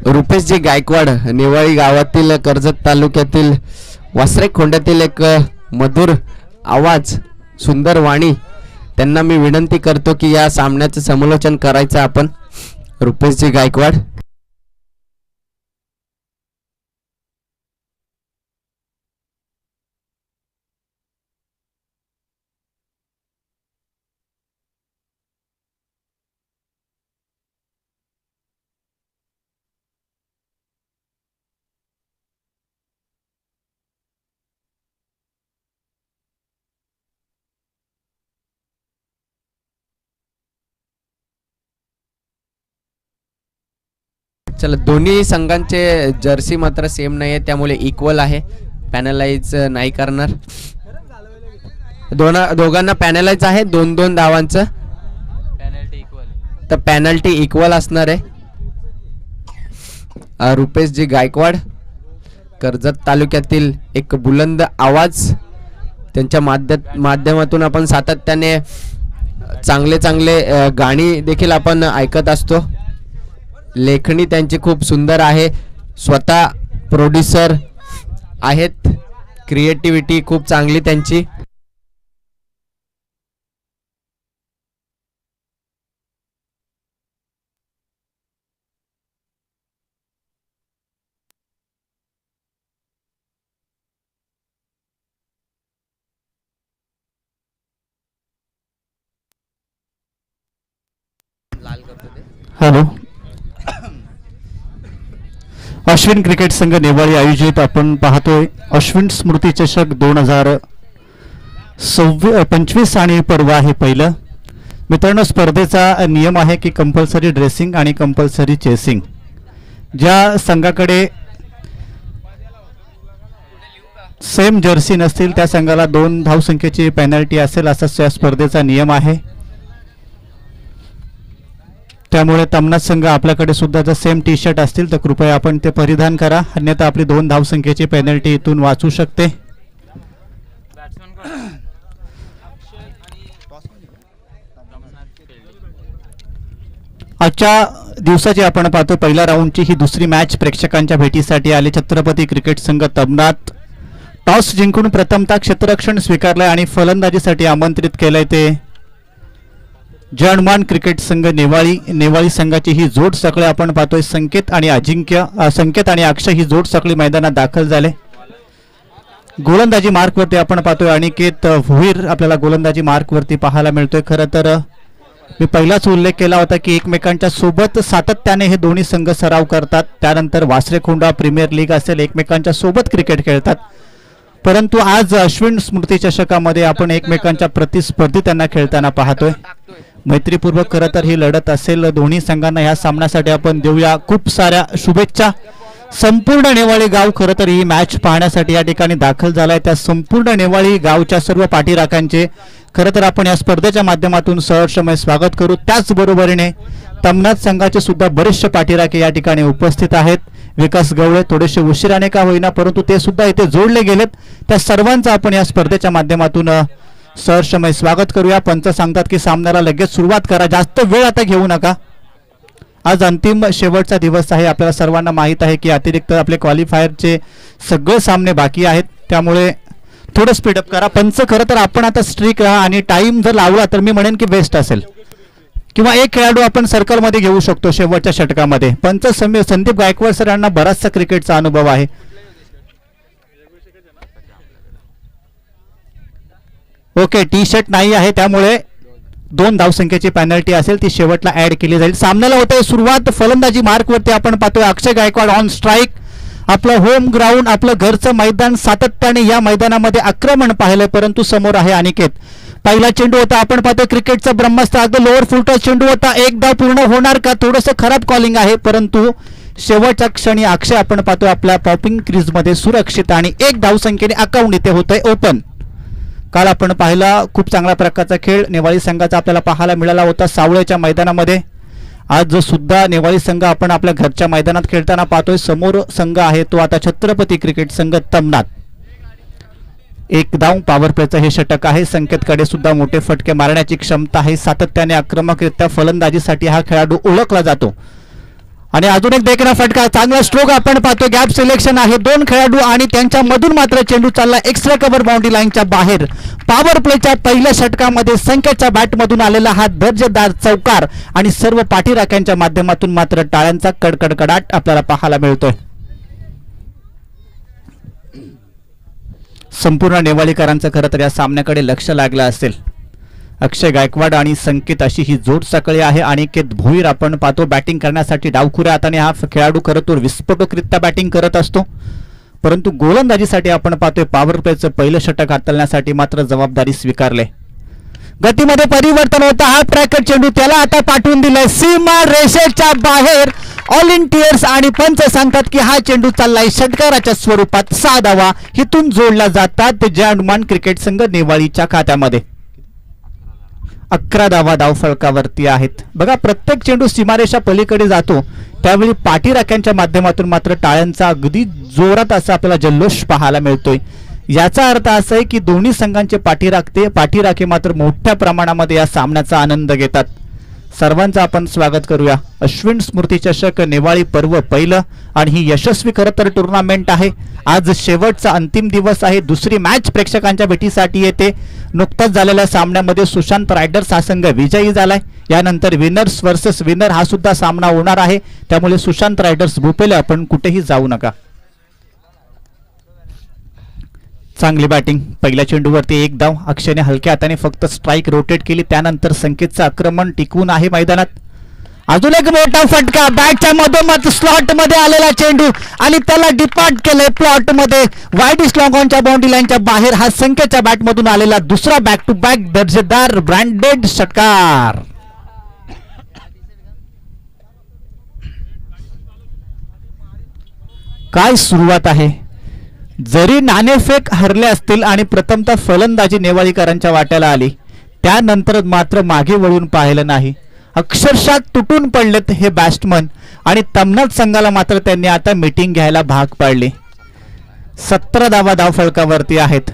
रुपेशजी गायकवाड नेवाळी गावातील कर्जत तालुक्यातील वासरे खोंड्यातील एक मधुर आवाज सुंदर वाणी त्यांना मी विनंती करतो की या सामन्याचं समालोचन करायचं आपण. रुपेशजी गायकवाड. चला, दोन्ही संघांचे जर्सी मात्र सेम नाही आहे त्यामुळे इक्वल आहे. पॅनलाइज नाही करणार. दोघांना पॅनलाइज आहे 2-2 धावांचं. तर पॅनल्टी इक्वल असणार आहे. रुपेशजी गायकवाड कर्जत तालुक्यातील एक बुलंद आवाज त्यांच्या माध्यमातून आपण सातत्याने चांगले गाणी देखील आपण ऐकत असतो. लेखणी त्यांची खूप सुंदर आहे. स्वतः प्रोड्युसर आहेत. क्रिएटिव्हिटी खूप चांगली त्यांची. हॅलो, अश्विन क्रिकेट संघ नेवाळी आयोजित आपण पाहतोय अश्विन स्मृती चषक 2025 आणि पर्व आहे पहिलं. मित्रांनो, स्पर्धेचा नियम आहे की कंपल्सरी ड्रेसिंग आणि कंपल्सरी चेसिंग. ज्या संघाकडे सेम जर्सी नसतील त्या संघाला 2 धावसंख्येची पेनल्टी असेल असा या स्पर्धेचा नियम आहे. त्यामुळे तमनाथ संघ आपल्याकडे सुद्धा जर सेम टी शर्ट असतील तर कृपया आपण ते परिधान करा, अन्यथा आपली 2 धावसंख्येची पेनल्टी इथून वाचू शकते. आजच्या दिवसाची आपण पाहतो पहिल्या राऊंडची ही दुसरी मॅच प्रेक्षकांच्या भेटीसाठी आले. छत्रपती क्रिकेट संघ तमनाथ टॉस जिंकून प्रथमतः क्षेत्ररक्षण स्वीकारलंय आणि फलंदाजीसाठी आमंत्रित केलंय ते जनमान क्रिकेट संघ नेवाळी संघाची ही जोड सगळे आपण पाहतोय. संकेत आणि अक्षय ही जोड सगळी मैदानात दाखल झाले. गोलंदाजी मार्कवरती आपण पाहतोय अनिकेत भोईर आपल्याला गोलंदाजी मार्कवरती पाहायला मिळतोय. खरं तर मी पहिलाच उल्लेख केला होता की एकमेकांच्या सोबत सातत्याने हे दोन्ही संघ सराव करतात. त्यानंतर वासरेखोंडा प्रीमियर लीग असेल एकमेकांच्या सोबत क्रिकेट खेळतात. परंतु आज अश्विन स्मृती चषकामध्ये आपण एकमेकांच्या प्रतिस्पर्धी त्यांना खेळताना पाहतोय. मैत्रीपूर्वक खरं तर ही लढत असेल. दोन्ही संघांना ह्या सामन्यासाठी आपण देऊया खूप साऱ्या शुभेच्छा. संपूर्ण नेवाळी गाव खरं तर ही मॅच पाहण्यासाठी या ठिकाणी दाखल झालाय. त्या संपूर्ण नेवाळी गावच्या सर्व पाठीराखांचे खरं तर आपण या स्पर्धेच्या माध्यमातून सहर्षमय स्वागत करू. त्याचबरोबरीने तमनाथ संघाचे सुद्धा बरेचसे पाठीराखे या ठिकाणी उपस्थित आहेत. विकास गवळे थोडेसे उशिराने का होईना परंतु ते सुद्धा इथे जोडले गेलेत. त्या सर्वांचं आपण या स्पर्धेच्या माध्यमातून सहर्षमय स्वागत करूया. पंच सांगतात की सामन्याला लगेच सुरुवात करा, जास्त वेळ आता घेऊ नका. आज अंतिम शेवटचा दिवस आहे. आपल्याला सर्वांना माहीत आहे की अतिरिक्त आपले क्वालिफायरचे सगळे सामने बाकी आहेत. त्यामुळे थोडं स्पीडअप करा. पंच खरं तर आपण आता स्ट्रिक राहा आणि टाइम जर लावला तर मी म्हणेन की बेस्ट असेल, किंवा एक खेळाडू आपण सर्कलमध्ये घेऊ शकतो शेवटच्या षटकामध्ये. पंच संदीप गायकवाड सर यांना बराचसा क्रिकेटचा अनुभव आहे. ओके, टी शर्ट नाही आहे त्यामुळे 2 धावसंख्येची पेनल्टी असेल ती शेवटला ऍड केली जाईल. सामन्याला होते सुरुवात. फलंदाजी मार्कवरती आपण पाहतोय अक्षय गायकवाड ऑन स्ट्राईक. आपलं होम ग्राउंड आपलं घरचं मैदान. सातत्याने या मैदानामध्ये आक्रमण पाहिलंय परंतु समोर आहे अनिकेत. पहिला चेंडू होता आपण पाहतोय क्रिकेटचा ब्रह्मास्त्र. अगदी लोअर फुलटॉस चेंडू होता. एक धाव पूर्ण होणार का? थोडंसं खराब कॉलिंग आहे परंतु शेवटच्या क्षणी अक्षय आपण पाहतोय आपल्या पॉपिंग क्रीजमध्ये सुरक्षित आणि 1 धावसंख्येने अकाउंट इथे होतंय ओपन. काल आपण पाहिला खूप चांगल्या प्रकारचा खेळ नेवाळी संघाचा आपल्याला पाहायला मिळाला होता सावळेच्या मैदानामध्ये. आज सुद्धा नेवाळी संघ आपण आपल्या घरच्या मैदानात खेळताना पाहतोय. समोर संघ आहे तो आता छत्रपती क्रिकेट संघ तमनाथ. 1 धाव पॉवर प्लेचं हे षटक आहे. संकेतकडे सुद्धा मोठे फटके मारण्याची क्षमता आहे. सातत्याने आक्रमकरित्या फलंदाजीसाठी हा खेळाडू ओळखला जातो. आणि अजून एक देखणा फटका, चांगला स्ट्रोक आपण पाहतो. गॅप सिलेक्शन आहे, 2 खेळाडू आणि त्यांच्या मधून मात्र चेंडू चालला एक्स्ट्रा कव्हर बाउंड्री लाईनच्या बाहेर. पॉवर प्लेच्या पहिल्या षटकामध्ये संकेतच्या बॅटमधून आलेला हा दर्जेदार चौकार आणि सर्व पाठीराख्यांच्या माध्यमातून मात्र टाळ्यांचा कडकडकडाट आपल्याला पाहायला मिळतोय. संपूर्ण नेवाळीकरांचं खरं तर या सामन्याकडे लक्ष लागलं असेल. अक्षय गायकवाड आणि संकेत अशी ही जोड साखळी आहे. अनिकेत भोईर आपण पाहतो बॅटिंग करण्यासाठी डावखुऱ्या हाताने हा खेळाडू खरं तर विस्फोटकरित्या बॅटिंग करत असतो, परंतु गोलंदाजीसाठी आपण पाहतोय पॉवर प्लेचं पहिलं षटक हाताळण्यासाठी मात्र जबाबदारी स्वीकारले. गतीमध्ये परिवर्तन होतं, हा ट्रॅकर चेंडू त्याला आता पाठवून दिलाय सीमा रेषेच्या बाहेर. ऑल इन टीयर्स आणि पंच सांगतात की हा चेंडू चाललाय षटकाराच्या स्वरूपात. 6 धावा हिथून जोडल्या जातात जयहनुमान क्रिकेट संघ नेवाळीच्या खात्यामध्ये. 11 धावा धावफलकावरती आहेत. बघा, प्रत्येक चेंडू सीमारेषा पलीकडे जातो त्यावेळी पाठीराख्यांच्या माध्यमातून मात्र टाळ्यांचा अगदी जोरात असा आपल्याला जल्लोष पाहायला मिळतोय. याचा अर्थ असा आहे की दोन्ही संघांचे पाठीराखे मात्र मोठ्या प्रमाणामध्ये या सामन्याचा आनंद घेतात. सर्वांचं आपण स्वागत करूया. अश्विन स्मृती चषक नेवाळी पर्व पहिलं आणि ही यशस्वी खरं तर टुर्नामेंट आहे. आज शेवटचा अंतिम दिवस आहे. दुसरी मॅच प्रेक्षकांच्या भेटीसाठी येते. नुकताच झालेल्या सामन्यामध्ये सुशांत रायडर्स हा संघ विजयी झालाय. यानंतर विनर्स वर्सेस विनर हा सुद्धा सामना होणार आहे. त्यामुळे सुशांत रायडर्स भूपेले आपण कुठेही जाऊ नका. चांगली बॅटिंग, पहिल्या चेंडूवरती 1 धाव. अक्षयने हलक्या हाताने फक्त स्ट्राईक रोटेट केली. त्यानंतर संकेतचं आक्रमण टिकवून आहे मैदानात. अजून एक मोठा फटका, बॅटच्या मधोमध स्लॉट मध्ये आलेला चेंडू आणि त्याला डिपार्ट केलंय प्लॉट मध्ये वाईड स्लॉगॉनच्या बाउंड्री लाईनच्या बाहेर. हा संकेतच्या बॅट मधून आलेला दुसरा बॅक टू बॅक दर्जेदार ब्रँडेड षटकार. काय सुरुवात आहे. जरी नाणेफेक हरले असतील आणि प्रथमतः फलंदाजी नेवाळीकरांच्या वाट्याला आली, त्यानंतर मात्र मागे वळून पाहिलं नाही. अक्षरशः तुटून पडलेत हे बॅट्समन आणि तमनाथ संघाला मात्र त्यांनी आता मीटिंग घ्यायला भाग पाडले. 17 धावा धावफलकावरती आहेत.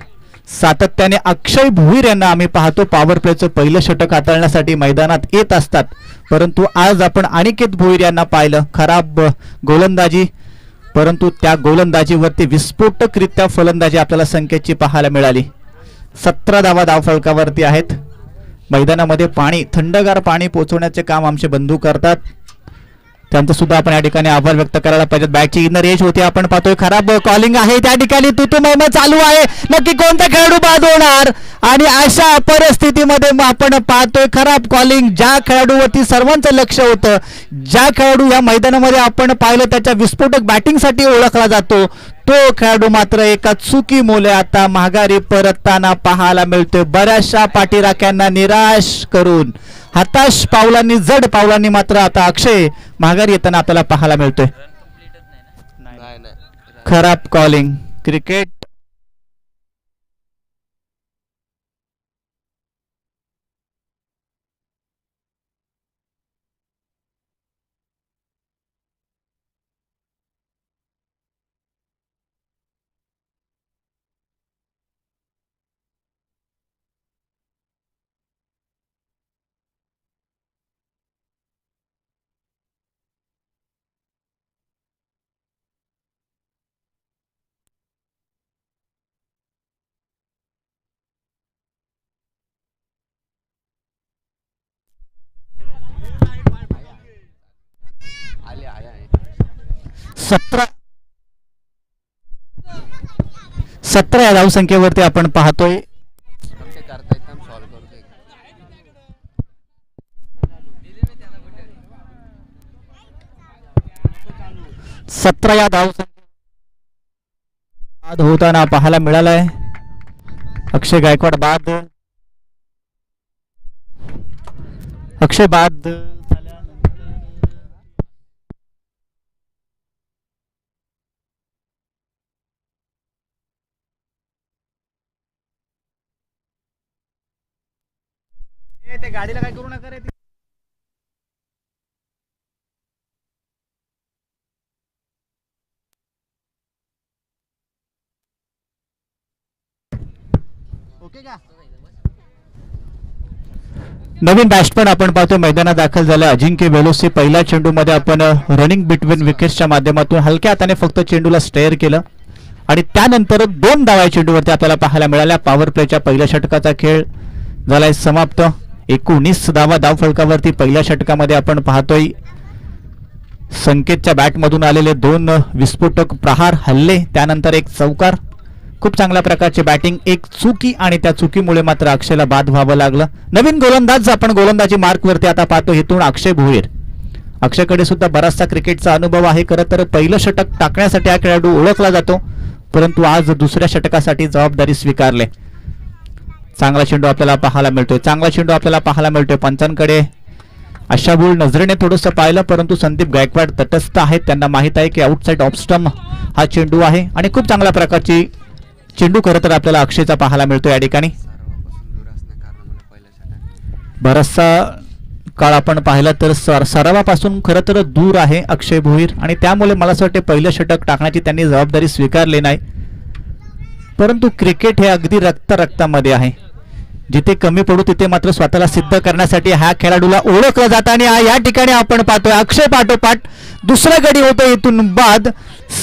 सातत्याने अक्षय भोईर यांना आम्ही पाहतो पॉवर प्लेचं पहिलं षटक हाताळण्यासाठी मैदानात येत असतात, परंतु आज आपण अनिकेत भोईर यांना पाहिलं. खराब गोलंदाजी, परंतु त्या गोलंदाजीवरती विस्फोटकरित्या फलंदाजी आपल्याला संकेतची पाहायला मिळाली. 17 धावा धावफलकावरती आहेत. मैदानामध्ये पाणी, थंडगार पाणी पोहोचवण्याचे काम आमचे बंधू करतात, त्यांचं सुद्धा आपण या ठिकाणी आभार व्यक्त करायला पाहिजे. बॅटची इनर एज होती आपण पाहतोय. खराब कॉलिंग आहे त्या ठिकाणी, तुतुमैम चालू आहे. नक्की कोणता खेळाडू बाद होणार आणि अशा परिस्थितीमध्ये आपण पाहतोय खराब कॉलिंग. ज्या खेळाडूवरती सर्वांचं लक्ष होतं, ज्या खेळाडू या मैदानामध्ये आपण पाहिलं त्याच्या विस्फोटक बॅटिंगसाठी ओळखला जातो, तो खेळाडू मात्र एका चुकी मुले आता माघारी परतताना पाहायला मिळतोय. बऱ्याचशा पाठीराख्यांना निराश करून हताश पावलांनी, जड पावलांनी मात्र आता अक्षय माघारी येताना आपल्याला पाहायला मिळतोय. खराब कॉलिंग. क्रिकेट सतरा या धावसंख्येवरती आपण पाहतोय. 17 या धावसंख्या होताना पाहायला मिळालाय. अक्षय गायकवाड बाद. अक्षय बाद ते गाडीला काय करू नका रे. ओके का. नवीन बॅट्समन आपण पाहतो मैदानात दाखल झाला अजिंक्य बेलोसे. पहिल्या चेंडूमध्ये आपण रनिंग बिटवीन विकेट्सच्या माध्यमातून हलक्या हाताने फक्त चेंडूला स्टेअर केलं आणि त्यानंतर 2 धावा चेंडूवरती आपल्याला पाहायला मिळाल्या. पॉवर प्लेच्या पहिल्या षटकाचा खेळ झालाय समाप्त. 19 धावा धावफलकावरती पहिल्या षटकामध्ये आपण पाहतोय. संकेतच्या बॅटमधून आलेले 2 विस्फोटक प्रहार हल्ले, त्यानंतर एक चौकार. खूप चांगल्या प्रकारची बॅटिंग, एक चुकी आणि त्या चुकीमुळे मात्र अक्षयला बाद व्हावं लागलं. नवीन गोलंदाज आपण गोलंदाजी मार्कवरती आता पाहतो इथून अक्षय भोईर. अक्षयकडे सुद्धा बराचसा क्रिकेटचा अनुभव आहे. खरं तर पहिलं षटक टाकण्यासाठी हा खेळाडू ओळखला जातो, परंतु आज दुसऱ्या षटकासाठी जबाबदारी स्वीकारले. चांगला चेंडू आपल्याला पाहायला मिळतोय. पंचांकडे आशाभूल नजरेने थोडंसं पाहिलं, परंतु संदीप गायकवाड तटस्थ आहेत. त्यांना माहित आहे की आउटसाइड ऑफ स्टंप हा चेंडू आहे आणि खूप चांगल्या प्रकारची चेंडू खरं तर आपल्याला अक्षयचा पाहायला मिळतो या ठिकाणी. बराचसा काळ आपण पाहिला तर सरावापासून खरं तर दूर आहे अक्षय भोईर आणि त्यामुळे मला असं वाटतं पहिलं षटक टाकण्याची त्यांनी जबाबदारी स्वीकारली नाही. परंतु क्रिकेट हे अगदी रक्तामध्ये आहे. जिथे कमी पडू तिथे मात्र स्वतःला सिद्ध करण्यासाठी ह्या खेळाडूला ओळखलं जातं आणि या ठिकाणी आपण पाहतोय अक्षय पाठोपाठ दुसरा गडी होतो इथून बाद.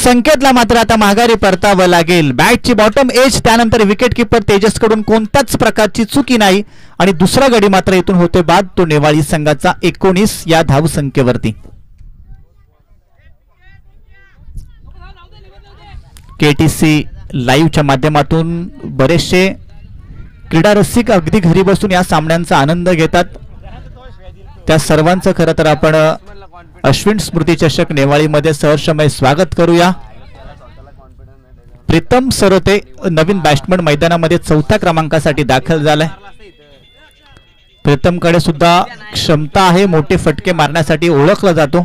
संकेतला मात्र आता माघारी परतावं लागेल. बॅटची बॉटम एज, त्यानंतर विकेट किपर तेजसकडून कोणत्याच प्रकारची चुकी नाही आणि दुसरा गडी मात्र इथून होतोय बाद, तो नेवाळी संघाचा 19 या धावसंख्येवरती. केटीसी लाईव्हच्या माध्यमातून बरेचसे क्रीडा रसिक अगदी घरी बसून या सामन्यांचा आनंद घेतात. त्या सर्वांचं खरं तर आपण अश्विन स्मृती चषक नेवाळीमध्ये सहर्षमय स्वागत करूया. प्रीतम सरोते नवीन बॅट्समन मैदानामध्ये 4थ्या क्रमांकासाठी दाखल झालाय. प्रीतमकडे सुद्धा क्षमता आहे, मोठे फटके मारण्यासाठी ओळखला जातो.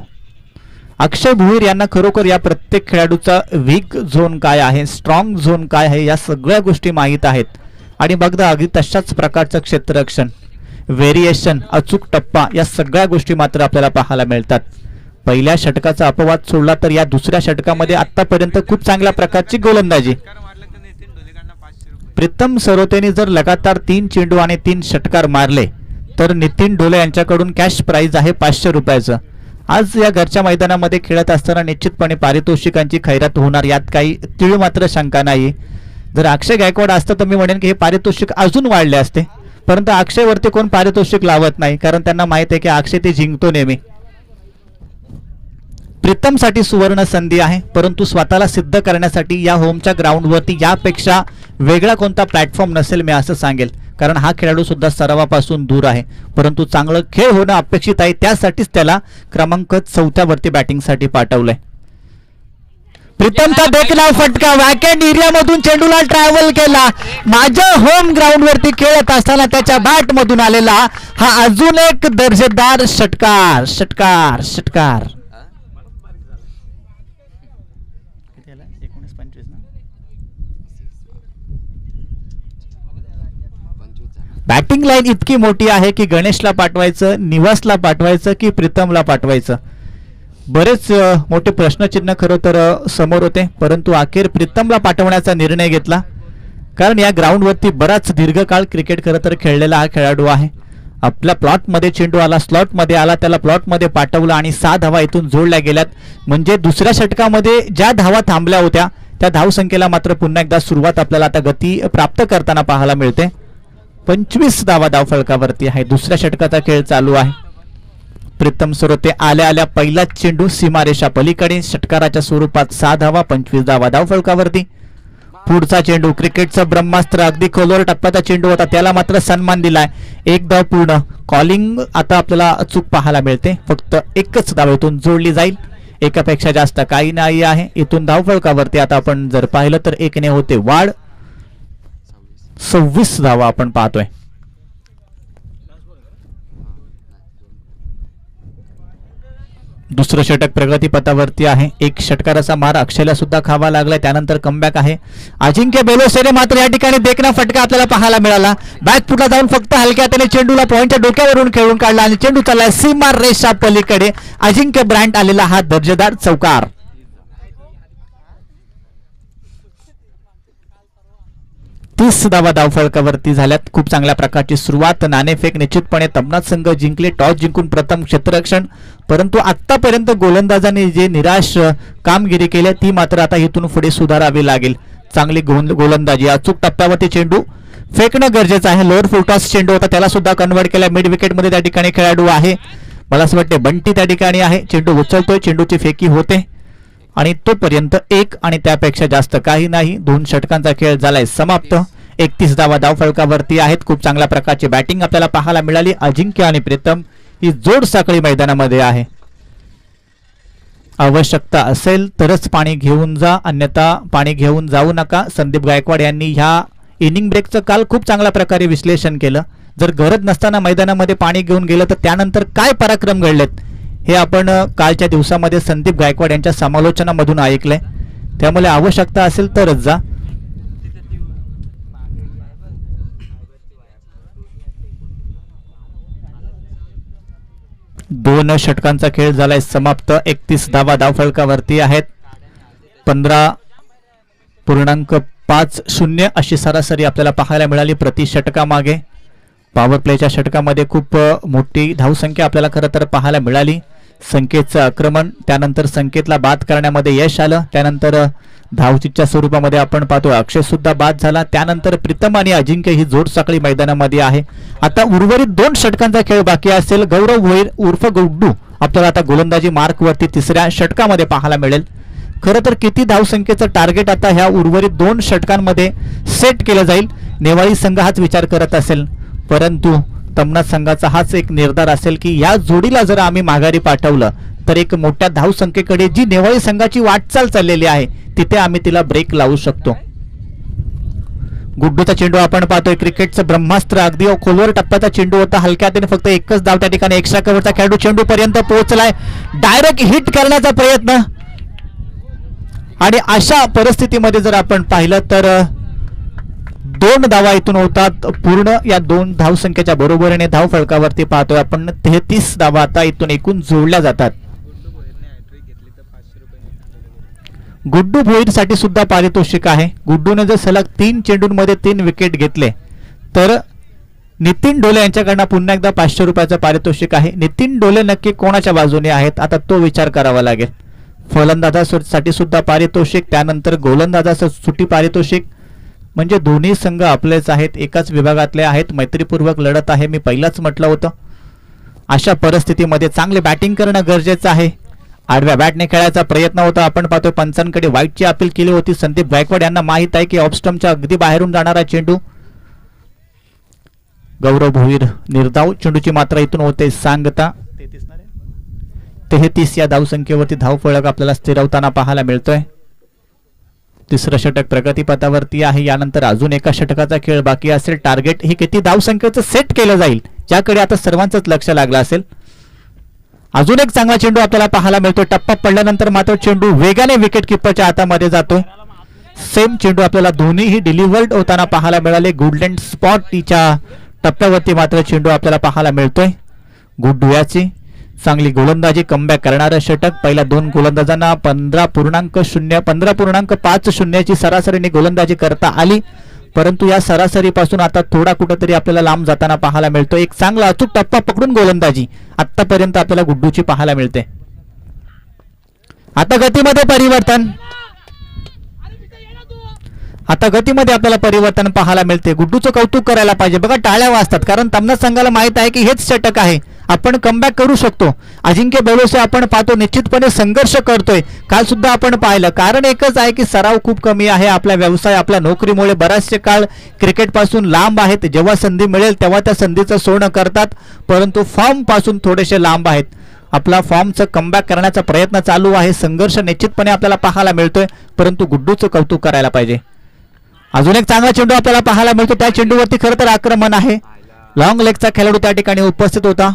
अक्षय भोईर यांना खरोखर या प्रत्येक खेळाडूचा वीक झोन काय आहे, स्ट्रॉंग झोन काय आहे, या सगळ्या गोष्टी माहीत आहेत आणि बघा अगदी तशाच प्रकारचं क्षेत्ररक्षण, व्हेरिएशन, अचूक टप्पा, या सगळ्या गोष्टी मात्र आपल्याला पाहायला मिळतात. पहिल्या षटकाचा अपवाद सोडला तर या दुसऱ्या षटकामध्ये आतापर्यंत खूप चांगल्या प्रकारची गोलंदाजी. प्रीतम सरोतेने जर लगातार 3 चेंडू आणि 3 षटकार मारले तर नितीन ढोले यांच्याकडून कॅश प्राइज आहे 500 रुपयाचं. आज या घरच्या मैदानामध्ये खेळत असताना निश्चितपणे पारितोषिकांची खैरात होणार, यात काही तीळ मात्र शंका नाही. जर अक्षय गायकवाड असतं तर मी म्हणेन की हे पारितोषिक अजून वाढले असते, परंतु अक्षयवरती कोण पारितोषिक लावत नाही, कारण त्यांना माहित आहे की अक्षय ते जिंकतो नेहमी. प्रीतमसाठी सुवर्ण संधी आहे, परंतु स्वतःला सिद्ध करण्यासाठी या होमच्या ग्राउंडवरती यापेक्षा वेगळा कोणता प्लॅटफॉर्म नसेल मी असं सांगेल, कारण हा खेळाडू सुद्धा सरावापासून दूर आहे. परंतु चांगलं खेळ होणं अपेक्षित आहे, त्यासाठीच त्याला क्रमांक 4थ्या वरती बॅटिंगसाठी पाठवलंय. प्रीतमचा देखील फटका वॅकेंट एरियामधून चेंडूला ट्रॅव्हल केला. माझ्या होम ग्राउंड वरती खेळत असताना त्याच्या बॅट मधून आलेला हा अजून एक दर्जेदार षटकार. षटकार षटकार बॅटिंग लाईन इतकी मोठी आहे की गणेशला पाठवायचं, निवासला पाठवायचं की प्रीतमला पाठवायचं, बरेच मोठे प्रश्नचिन्ह खरं तर समोर होते. परंतु अखेर प्रीतमला पाठवण्याचा निर्णय घेतला, कारण या ग्राउंडवरती बराच दीर्घकाळ क्रिकेट खरं तर खेळलेला हा खेळाडू आहे. आपल्या प्लॉटमध्ये चेंडू आला, स्लॉटमध्ये आला, त्याला प्लॉटमध्ये पाठवलं आणि 6 धावा इथून जोडल्या गेल्यात. म्हणजे दुसऱ्या षटकामध्ये ज्या धावा थांबल्या होत्या त्या धावसंख्येला मात्र पुन्हा एकदा सुरुवात आपल्याला आता गती प्राप्त करताना पाहायला मिळते. 25 धावा धावफलकावरती आहे. दुसऱ्या षटकाचा खेळ चालू आहे. प्रीतम सरोते आल्या आल्या पहिला चेंडू सीमारेषा पलीकडे, षटकाराच्या स्वरूपात 6 धावा, 25 धावा धावफलकावरती. पुढचा चेंडू क्रिकेटचं ब्रह्मास्त्र, अगदी खोलवर टप्प्याचा चेंडू होता, त्याला मात्र सन्मान दिलाय. 1 धाव पूर्ण. कॉलिंग आता आपल्याला अचूक पाहायला मिळते. फक्त 1च धाव इथून जोडली जाईल, एकापेक्षा जास्त काही नाही आहे. इथून धावफलकावरती आता आपण जर पाहिलं तर 1 ने होते वाढ. 26 धावा आपण पाहतोय. दुसरं षटक प्रगतीपथावरती आहे. 1 षटकाराचा मार अक्षयला सुद्धा खावा लागलाय, त्यानंतर कमबॅक आहे. अजिंक्य बेलोसेने मात्र या ठिकाणी देखणा फटका आपल्याला पाहायला मिळाला. बॅक फुटला जाऊन फक्त हलक्या हाताने चेंडूला पॉइंटच्या डोक्यावरून खेळून काढला आणि चेंडू चाललाय सीमा रेषा पलीकडे. अजिंक्य ब्रँट आलेला हा दर्जेदार चौकार. 30 धावा धावफलकावरती झाल्यात. खूप चांगल्या प्रकारची सुरुवात. नाणेफेक निश्चितपणे तमनाथ संघ जिंकले, टॉस जिंकून प्रथम क्षेत्ररक्षण. परंतु आतापर्यंत गोलंदाजांनी जे निराश कामगिरी केली ती मात्र आता इथून पुढे सुधारावी लागेल. चांगली गोलंदाजी. अचूक टप्प्यावरती चेंडू फेकणं गरजेचं आहे. लोअर फुल टॉस चेंडू होता, त्याला सुद्धा कन्वर्ट केला. मिड विकेट मध्ये त्या ठिकाणी खेळाडू आहे, मला असं वाटते बंटी त्या ठिकाणी आहे. चेंडू उचलतोय, चेंडूची फेकी होते आणि तोपर्यंत एक आणि त्यापेक्षा जास्त काही नाही. 2 षटकांचा खेळ झालाय समाप्त. 31 धावा धावफलकावरती आहेत. खूप चांगल्या प्रकारची बॅटिंग आपल्याला पाहायला मिळाली. अजिंक्य आणि प्रीतम ही जोड साखळी मैदानामध्ये आहे. आवश्यकता असेल तरच पाणी घेऊन जा, अन्यथा पाणी घेऊन जाऊ नका. संदीप गायकवाड यांनी ह्या इनिंग ब्रेकचं काल खूप चांगल्या प्रकारे विश्लेषण केलं. जर गरज नसताना मैदानामध्ये पाणी घेऊन गेलं तर त्यानंतर काय पराक्रम घडलेत हे आपण कालच्या दिवसामध्ये संदीप गायकवाड यांच्या समालोचनामधून ऐकलंय. त्यामुळे आवश्यकता असेल तरच जा. दोन षटकांचा खेळ झालाय समाप्त. 31 धावा धावफलकावरती आहेत. 15.50 अशी सरासरी आपल्याला पाहायला मिळाली प्रति षटकामागे. पॉवर प्लेच्या षटकामध्ये खूप मोठी धावसंख्या आपल्याला खरं तर पाहायला मिळाली. संकेतचं आक्रमण, त्यानंतर संकेतला बाद करण्यामध्ये यश आलं. त्यानंतर धावचीच्या स्वरूपामध्ये आपण पाहतो अक्षय सुद्धा बाद झाला. त्यानंतर प्रीतम आणि अजिंक्य ही जोड साखळी मैदानामध्ये आहे. आता उर्वरित 2 षटकांचा खेळ बाकी असेल. गौरव भोईर उर्फ गुड्डू आपल्याला आता गोलंदाजी मार्कवरती 3ऱ्या षटकामध्ये पाहायला मिळेल. खरं तर किती धावसंख्येचं टार्गेट आता ह्या उर्वरित 2 षटकांमध्ये सेट केलं जाईल नेवाळी संघ हाच विचार करत असेल. परंतु तमनाथ संघाचा हाच एक निर्धार असेल की या जोडीला जर आम्ही माघारी पाठवलं तर एक मोठ्या धावसंख्येकडे जी नेवाळी संघाची वाटचाल चाललेली आहे तिथे आम्ही तिला ब्रेक लावू शकतो. गुड्डूचा चेंडू आपण पाहतोय. क्रिकेटचं ब्रह्मास्त्र. अगदी खोलवर टप्प्याचा चेंडू होता. हलक्या हाताने फक्त एकच धाव त्या ठिकाणी एक्स्ट्रा कव्हरचा खेळाडू चेंडू पर्यंत पोहोचलाय. डायरेक्ट हिट करण्याचा प्रयत्न आणि अशा परिस्थितीमध्ये जर आपण पाहिलं तर 2 धावा इथून होतात पूर्ण. या 2 धावसंख्येच्या बरोबरीने धाव फलकावरती पाहतोय आपण 33 धावा आता इथून एकूण जोडल्या जातात. गुड्डू भोईरसाठी सुद्धा पारितोषिक आहे. गुड्डूने जर सलग 3 चेंडूंमध्ये 3 विकेट घेतले तर नितीन डोले यांच्याकडनं पुन्हा एकदा 500 रुपयाचं पारितोषिक आहे. नितीन डोले नक्की कोणाच्या बाजूने आहेत आता तो विचार करावा लागेल. फलंदाजासाठी सुद्धा पारितोषिक, त्यानंतर गोलंदाजाचं सुट्टी पारितोषिक. म्हणजे दोन्ही संघ आपलेच आहेत, एकाच विभागातले आहेत. मैत्रीपूर्वक लढत आहे, मी पहिलाच म्हटलं होतं. अशा परिस्थितीमध्ये चांगले बॅटिंग करणं गरजेचं आहे. आडव्या बॅटने खेळायचा प्रयत्न होता. आपण पाहतोय पंचांकडे वाईटची अपील केली होती. संदीप गायकवाड यांना माहित आहे की ऑफस्टम्पच्या अगदी बाहेरून जाणारा चेंडू. गौरव भोईर निर्धाव. चेंडूची मात्रा इथून होते सांगता 33 या धावसंख्येवरती धावफलक आपल्याला स्थिरवताना पाहायला मिळतोय. 3रं षटक प्रगतीपथावरती आहे. यानंतर अजून एका षटकाचा खेळ बाकी असेल. टार्गेट हे किती धावसंख्येचं सेट केलं जाईल ज्याकडे आता सर्वांचंच लक्ष लागलं असेल. अजून एक चांगला चेंडू आपल्याला पाहायला मिळतो. टप्पा पडल्यानंतर मात्र चेंडू वेगाने विकेट किपरच्या हातामध्ये जातोय. सेम चेंडू आपल्याला दोन्हीही डिलिव्हर्ड होताना पाहायला मिळाले. गुडलँड स्पॉट च्या टप्प्यावरती मात्र चेंडू आपल्याला पाहायला मिळतोय. गुड्डू याची चांगली गोलंदाजी, कमबॅक करणारं षटक. पहिल्या 2 गोलंदाजांना 15.50 ची सरासरीने गोलंदाजी करता आली. परंतु या सरासरीपासून आता थोडा कुठेतरी आपल्याला लांब जाताना पाहायला मिळतो. एक चांगला अचूक टप्पा पकडून गोलंदाजी आतापर्यंत आपल्याला गुड्डूची पाहायला मिळते. आता गतीमध्ये परिवर्तन. आता गतीमध्ये आपल्याला परिवर्तन पाहायला मिळते. गुड्डूचं कौतुक करायला पाहिजे. बघा टाळ्या वाजतात, कारण तमनाथ संघाला माहित आहे की हेच षटक आहे, आपण कमबॅक करू शकतो. अजिंक्य बेलोसे आपण पाहतो निश्चितपणे संघर्ष करतोय. काल सुद्धा आपण पाहिलं. कारण एकच आहे की सराव खूप कमी आहे. आपला व्यवसाय, आपल्या नोकरीमुळे बराचसे काळ क्रिकेट पासून लांब आहेत. जेव्हा संधी मिळेल तेव्हा त्या संधीचं सोनं करतात, परंतु फॉर्म पासून थोडेसे लांब आहेत. आपला फॉर्मचं कमबॅक करण्याचा प्रयत्न चालू आहे. संघर्ष निश्चितपणे आपल्याला पाहायला मिळतोय, परंतु गुड्डूचं कौतुक करायला पाहिजे. अजून एक चांगला चेंडू आपल्याला पाहायला मिळतो. त्या चेंडूवरती खरं तर आक्रमण आहे. लॉंग लेगचा खेळाडू त्या ठिकाणी उपस्थित होता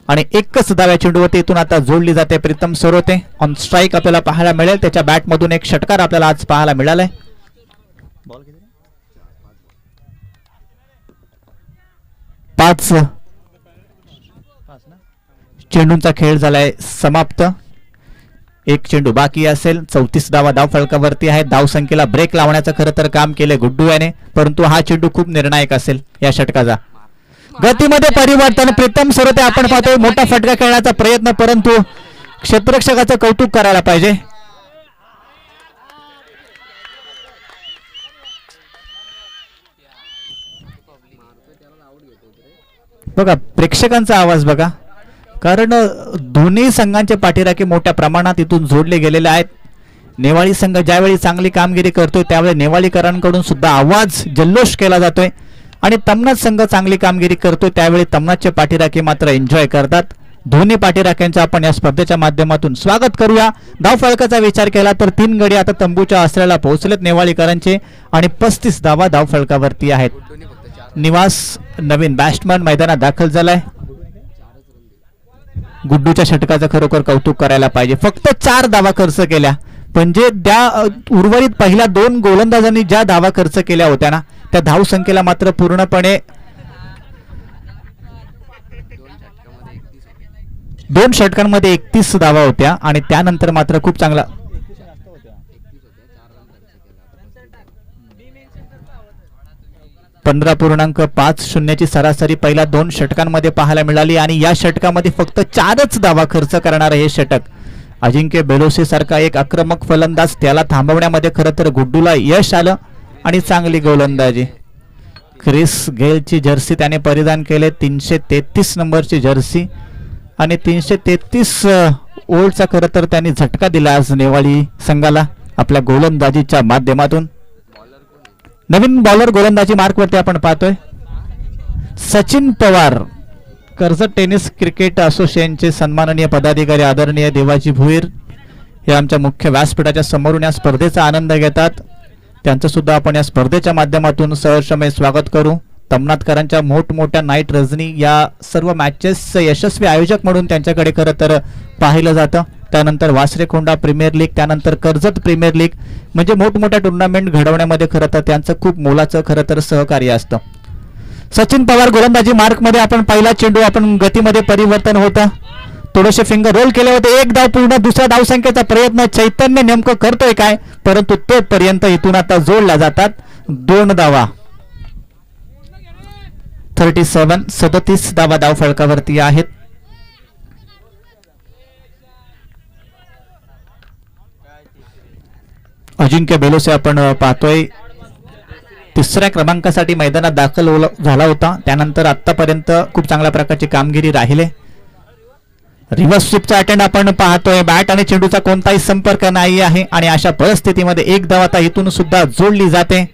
आणि एकच धाव्या चेंडूवरती इथून आता जोडली जाते. प्रीतम सरोते ऑन स्ट्राईक आपल्याला पाहायला मिळेल. त्याच्या बॅटमधून एक षटकार आपल्याला आज पाहायला मिळालाय. 5 चेंडूंचा खेळ झालाय समाप्त. एक चेंडू बाकी असेल. 34 धावा धाव फलकावरती आहे. धाव संख्येला ब्रेक लावण्याचं खरं तर काम केले गुड्डू याने, परंतु हा चेंडू खूप निर्णायक असेल या षटकाचा. गतीमध्ये परिवर्तन. प्रीतम सरोते आपण पाहतोय मोठा फटका खेळण्याचा प्रयत्न, परंतु क्षेत्ररक्षकाचं कौतुक करायला पाहिजे. बघा प्रेक्षकांचा आवाज बघा, कारण दोन्ही संघांचे पाठीराखे मोठ्या प्रमाणात इथून जोडले गेलेले आहेत. नेवाळी संघ ज्यावेळी चांगली कामगिरी करतोय त्यावेळी नेवाळीकरांकडून सुद्धा आवाज जल्लोष केला जातोय, आणि तमनाच संघ चांगली कामगिरी करतोय त्यावेळी तमनाचे पाठीराखे मात्र एन्जॉय करतात. दोन्ही पाठीराख्यांचं आपण या स्पर्धेच्या माध्यमातून स्वागत करूया. धाव फलकाचा विचार केला तर 3 गडी आता तंबूच्या आश्रयाला पोहोचलेत नेवाळीकरांचे, आणि 35 धावा धाव फलकावरती आहेत. निवास नवीन बॅट्समन मैदानात दाखल झालाय. गुड्डूच्या षटकाचं खरोखर कौतुक करायला पाहिजे. फक्त 4 धावा खर्च केल्या, म्हणजे त्या उर्वरित पहिल्या 2 गोलंदाजांनी ज्या धावा खर्च केल्या होत्या ना, त्या धाव संख्येला मात्र पूर्णपणे 2 षटकांमध्ये 31 धावा होत्या, आणि त्यानंतर मात्र खूप चांगला 15.50 ची सरासरी पहिल्या 2 षटकांमध्ये पाहायला मिळाली, आणि या षटकामध्ये फक्त 4च धावा खर्च करणारे हे षटक. अजिंक्य बेलोसे सारखा एक आक्रमक फलंदाज, त्याला थांबवण्यामध्ये खरं तर गुड्डूला यश आलं, आणि चांगली गोलंदाजी. क्रिस गेलची जर्सी त्याने परिधान केले, 333 नंबरची जर्सी, आणि 333 ओव्हरचा खरं तर त्यांनी झटका दिला आज नेवाळी संघाला आपल्या गोलंदाजीच्या माध्यमातून. नवीन बॉलर गोलंदाजी मार्कवरती आपण पाहतोय सचिन पवार, कर्जत टेनिस क्रिकेट असोसिएशनचे सन्माननीय पदाधिकारी आदरणीय देवाजी भुईर हे आमच्या मुख्य व्यासपीठाच्या समोरून या स्पर्धेचा आनंद घेतात. त्यांचं सुद्धा आपण या स्पर्धेच्या माध्यमातून सहर्षमय स्वागत करू. तमनाथकरांच्या मोठमोठ्या नाईट रजनी या सर्व मॅचेस यशस्वी आयोजक म्हणून त्यांच्याकडे खरं तर पाहिलं जातं. त्यानंतर वासरेखोंडा प्रीमियर लीग, त्यानंतर कर्जत प्रीमियर लीग, म्हणजे मोठमोठ्या टुर्नामेंट घडवण्यामध्ये खरं तर त्यांचं खूप मोलाचं खरं तर सहकार्य असतं. सचिन पवार गोलंदाजी मार्कमध्ये आपण पहिला चेंडू, आपण गतीमध्ये परिवर्तन होतं, थोडेसे फिंगर रोल केले होते. 1 धाव पूर्ण, दुसऱ्या धावसंख्येचा प्रयत्न. चैतन्य नेमकं करतोय काय, परंतु तोपर्यंत इथून आता जोडल्या जातात 2 धावा. 37 धावा धाव फलकावरती आहेत. अजिंक्य बेलोसे आपण पाहतोय 3ऱ्या क्रमांकासाठी मैदानात दाखल झाला होता, त्यानंतर आतापर्यंत खूप चांगल्या प्रकारची कामगिरी राहिले. रिव्हर्स स्वीपचा अटेंड आपण पाहतोय. बॅट आणि चेंडूचा कोणताही संपर्क नाही आहे, आणि अशा परिस्थितीमध्ये 1 धाव आता इथून सुद्धा जोडली जाते.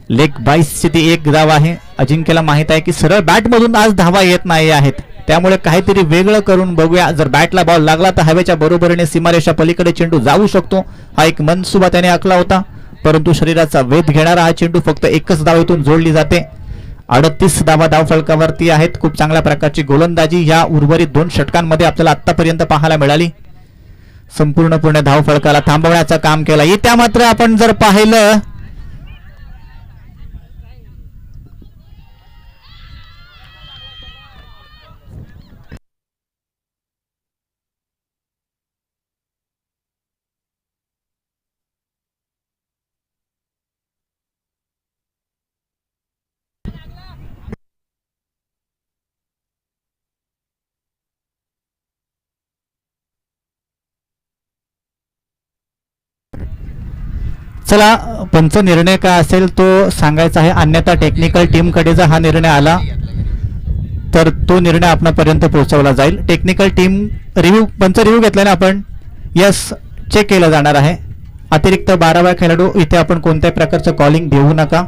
लेग बाईसची ती 1 धाव आहे. अजिंक्यला माहित आहे की सरळ बॅटमधून आज धावा येत नाही आहेत, त्यामुळे काहीतरी वेगळं करून बघूया. जर बॅटला बॉल लागला तर हवेच्या बरोबरीने सीमारेषा पलीकडे चेंडू जाऊ शकतो, हा एक मनसुबा त्याने आखला होता, परंतु शरीराचा वेध घेणारा हा चेंडू फक्त 1च धाव इथून जोडली जाते. 38 धावा धाव फलकावरती आहेत. खूप चांगल्या प्रकारची गोलंदाजी या उर्वरित 2 षटकांमध्ये आपल्याला आतापर्यंत पाहायला मिळाली. संपूर्णपणे धाव फलकाला थांबवण्याचं काम केलं. इथे मात्र आपण जर पाहिलं चला, पंच निर्णय काय असेल तो सांगायचा आहे, अन्यथा टेक्निकल टीमकडे जर हा निर्णय आला तर तो निर्णय आपणापर्यंत पोहोचवला जाईल. टेक्निकल टीम रिव्ह्यू, पंच रिव्ह्यू घेतल्याने आपण यस चेक केलं जाणार आहे. अतिरिक्त 12व्या खेळाडू इथे आपण कोणत्याही प्रकारचं कॉलिंग देऊ नका.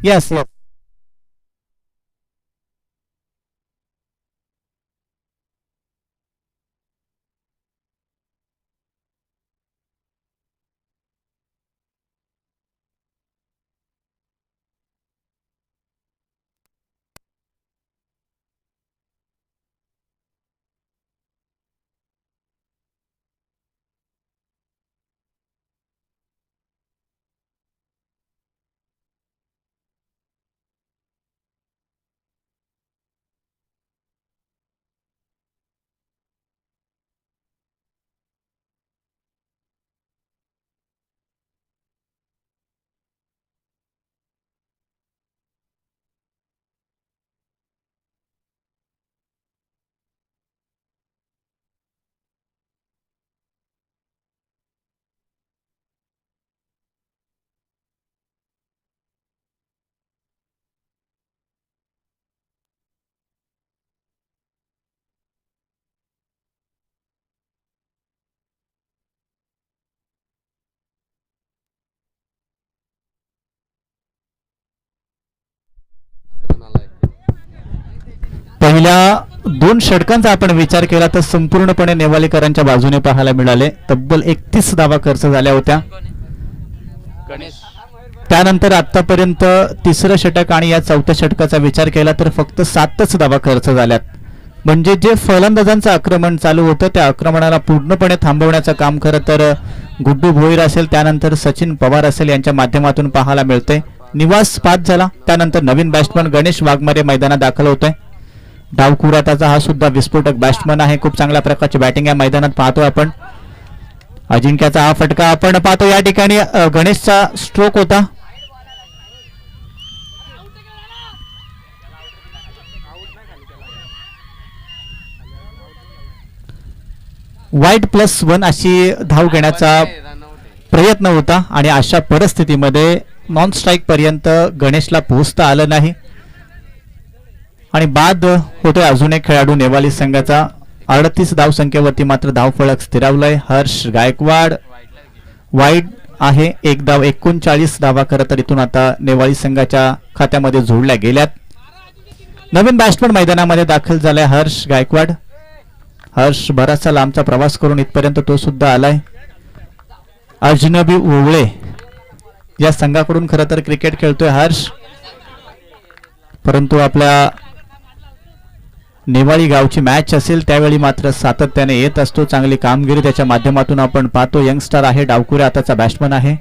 यस यस पहिल्या 2 षटकांचा आपण विचार केला तर संपूर्णपणे नेवालेकरांच्या बाजूने पाहायला मिळाले. तब्बल 31 धावा खर्च झाल्या होत्या. त्यानंतर आतापर्यंत तिसरं षटक आणि या चौथ्या षटकाचा विचार केला तर फक्त 7च धावा खर्च झाल्यात. म्हणजे जे फलंदाजांचं आक्रमण चालू होतं त्या आक्रमणाला पूर्णपणे थांबवण्याचं काम खरं तर गुड्डू भोईर असेल, त्यानंतर सचिन पवार असेल यांच्या माध्यमातून पाहायला मिळतंय. निवास पास झाला. त्यानंतर नवीन बॅट्समन गणेश वाघमारे मैदानात दाखल होतोय. डावखुराताचा हा सुद्धा विस्फोटक बॅट्समन आहे. खूप चांगल्या प्रकारची बॅटिंग या मैदानात पाहतोय आपण. अजिंक्याचा हा फटका आपण पाहतो. या ठिकाणी गणेशचा स्ट्रोक होता. वाईट +1 अशी धाव घेण्याचा प्रयत्न होता आणि अशा परिस्थितीमध्ये नॉन स्ट्राईक पर्यंत गणेशला पोहोचता आलं नाही आणि बाद होतोय अजून एक खेळाडू नेवाली संघाचा. 38 धाव संख्येवरती मात्र धावफलक स्थिरावलाय. हर्ष गायकवाड वाईट आहे. 1 धाव. 39 धावा खरं तर इथून आता नेवाळी संघाच्या खात्यामध्ये जोडल्या गेल्यात. नवीन बॅट्समन मैदानामध्ये दाखल झालाय हर्ष गायकवाड. हर्ष बराचसा लांबचा प्रवास करून इथपर्यंत तो सुद्धा आलाय. अजनबी ओवळे या संघाकडून खरं तर क्रिकेट खेळतोय हर्ष, परंतु आपल्या नेवाळी गावची मॅच असेल त्यावेळी मात्र सातत्याने येत असतो. चांगली कामगिरी त्याच्या माध्यमातून आपण पाहतो. यंगस्टर आहे. डावकुरे आताचा बॅट्समन आहे.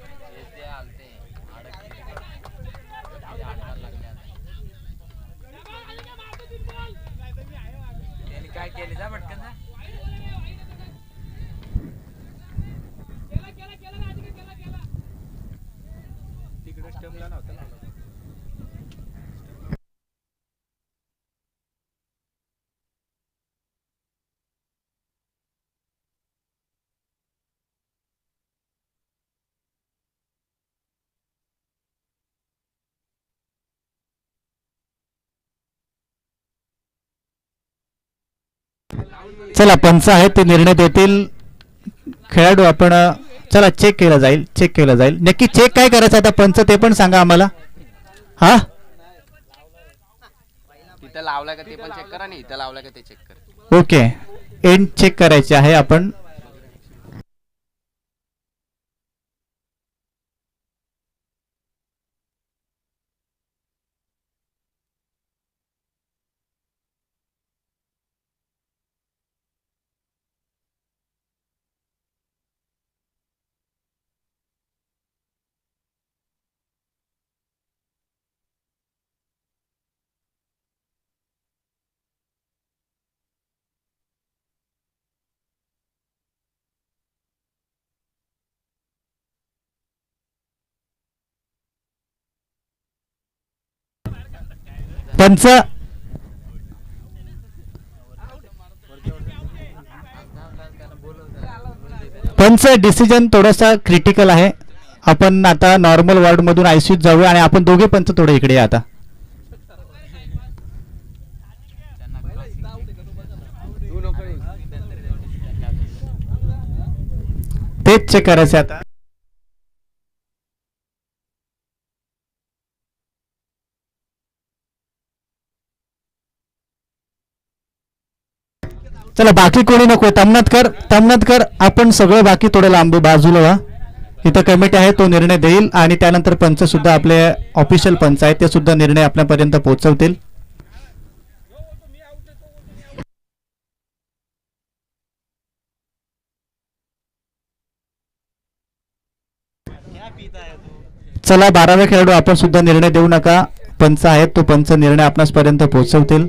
चला पंच आहेत ते निर्णय देतील. खेळाडू आपण चला चेक केलं जाईल. चेक केलं जाईल. नक्की चेक काय करायचं आता पंच ते पण सांगा आम्हाला. हा तिथं लावला का ते पण चेक करा आणि इथं लावला का ते चेक करा. ओके. एंड चेक करायचे आहे आपण. पंच पंच डिसिजन थोडासा क्रिटिकल आहे. आपण आता नॉर्मल वॉर्ड मधून आयसीयूत जाऊया आणि आपण दोघे पंच थोडे इकडे या आता. तेच चेक करायचे आता. चला बाकी कोणी नको. तमनतकर आपण सगळं बाकी थोडं लांब बाजूला व्हा. इथं कमिटी आहे तो निर्णय देईल आणि त्यानंतर पंच सुद्धा आपले ऑफिशियल पंच आहेत ते सुद्धा निर्णय आपल्यापर्यंत पोहोचवतील. चला 12वे खेळाडू आपण सुद्धा निर्णय देऊ नका. पंच आहेत तो पंच निर्णय आपणासपर्यंत पोहोचवतील.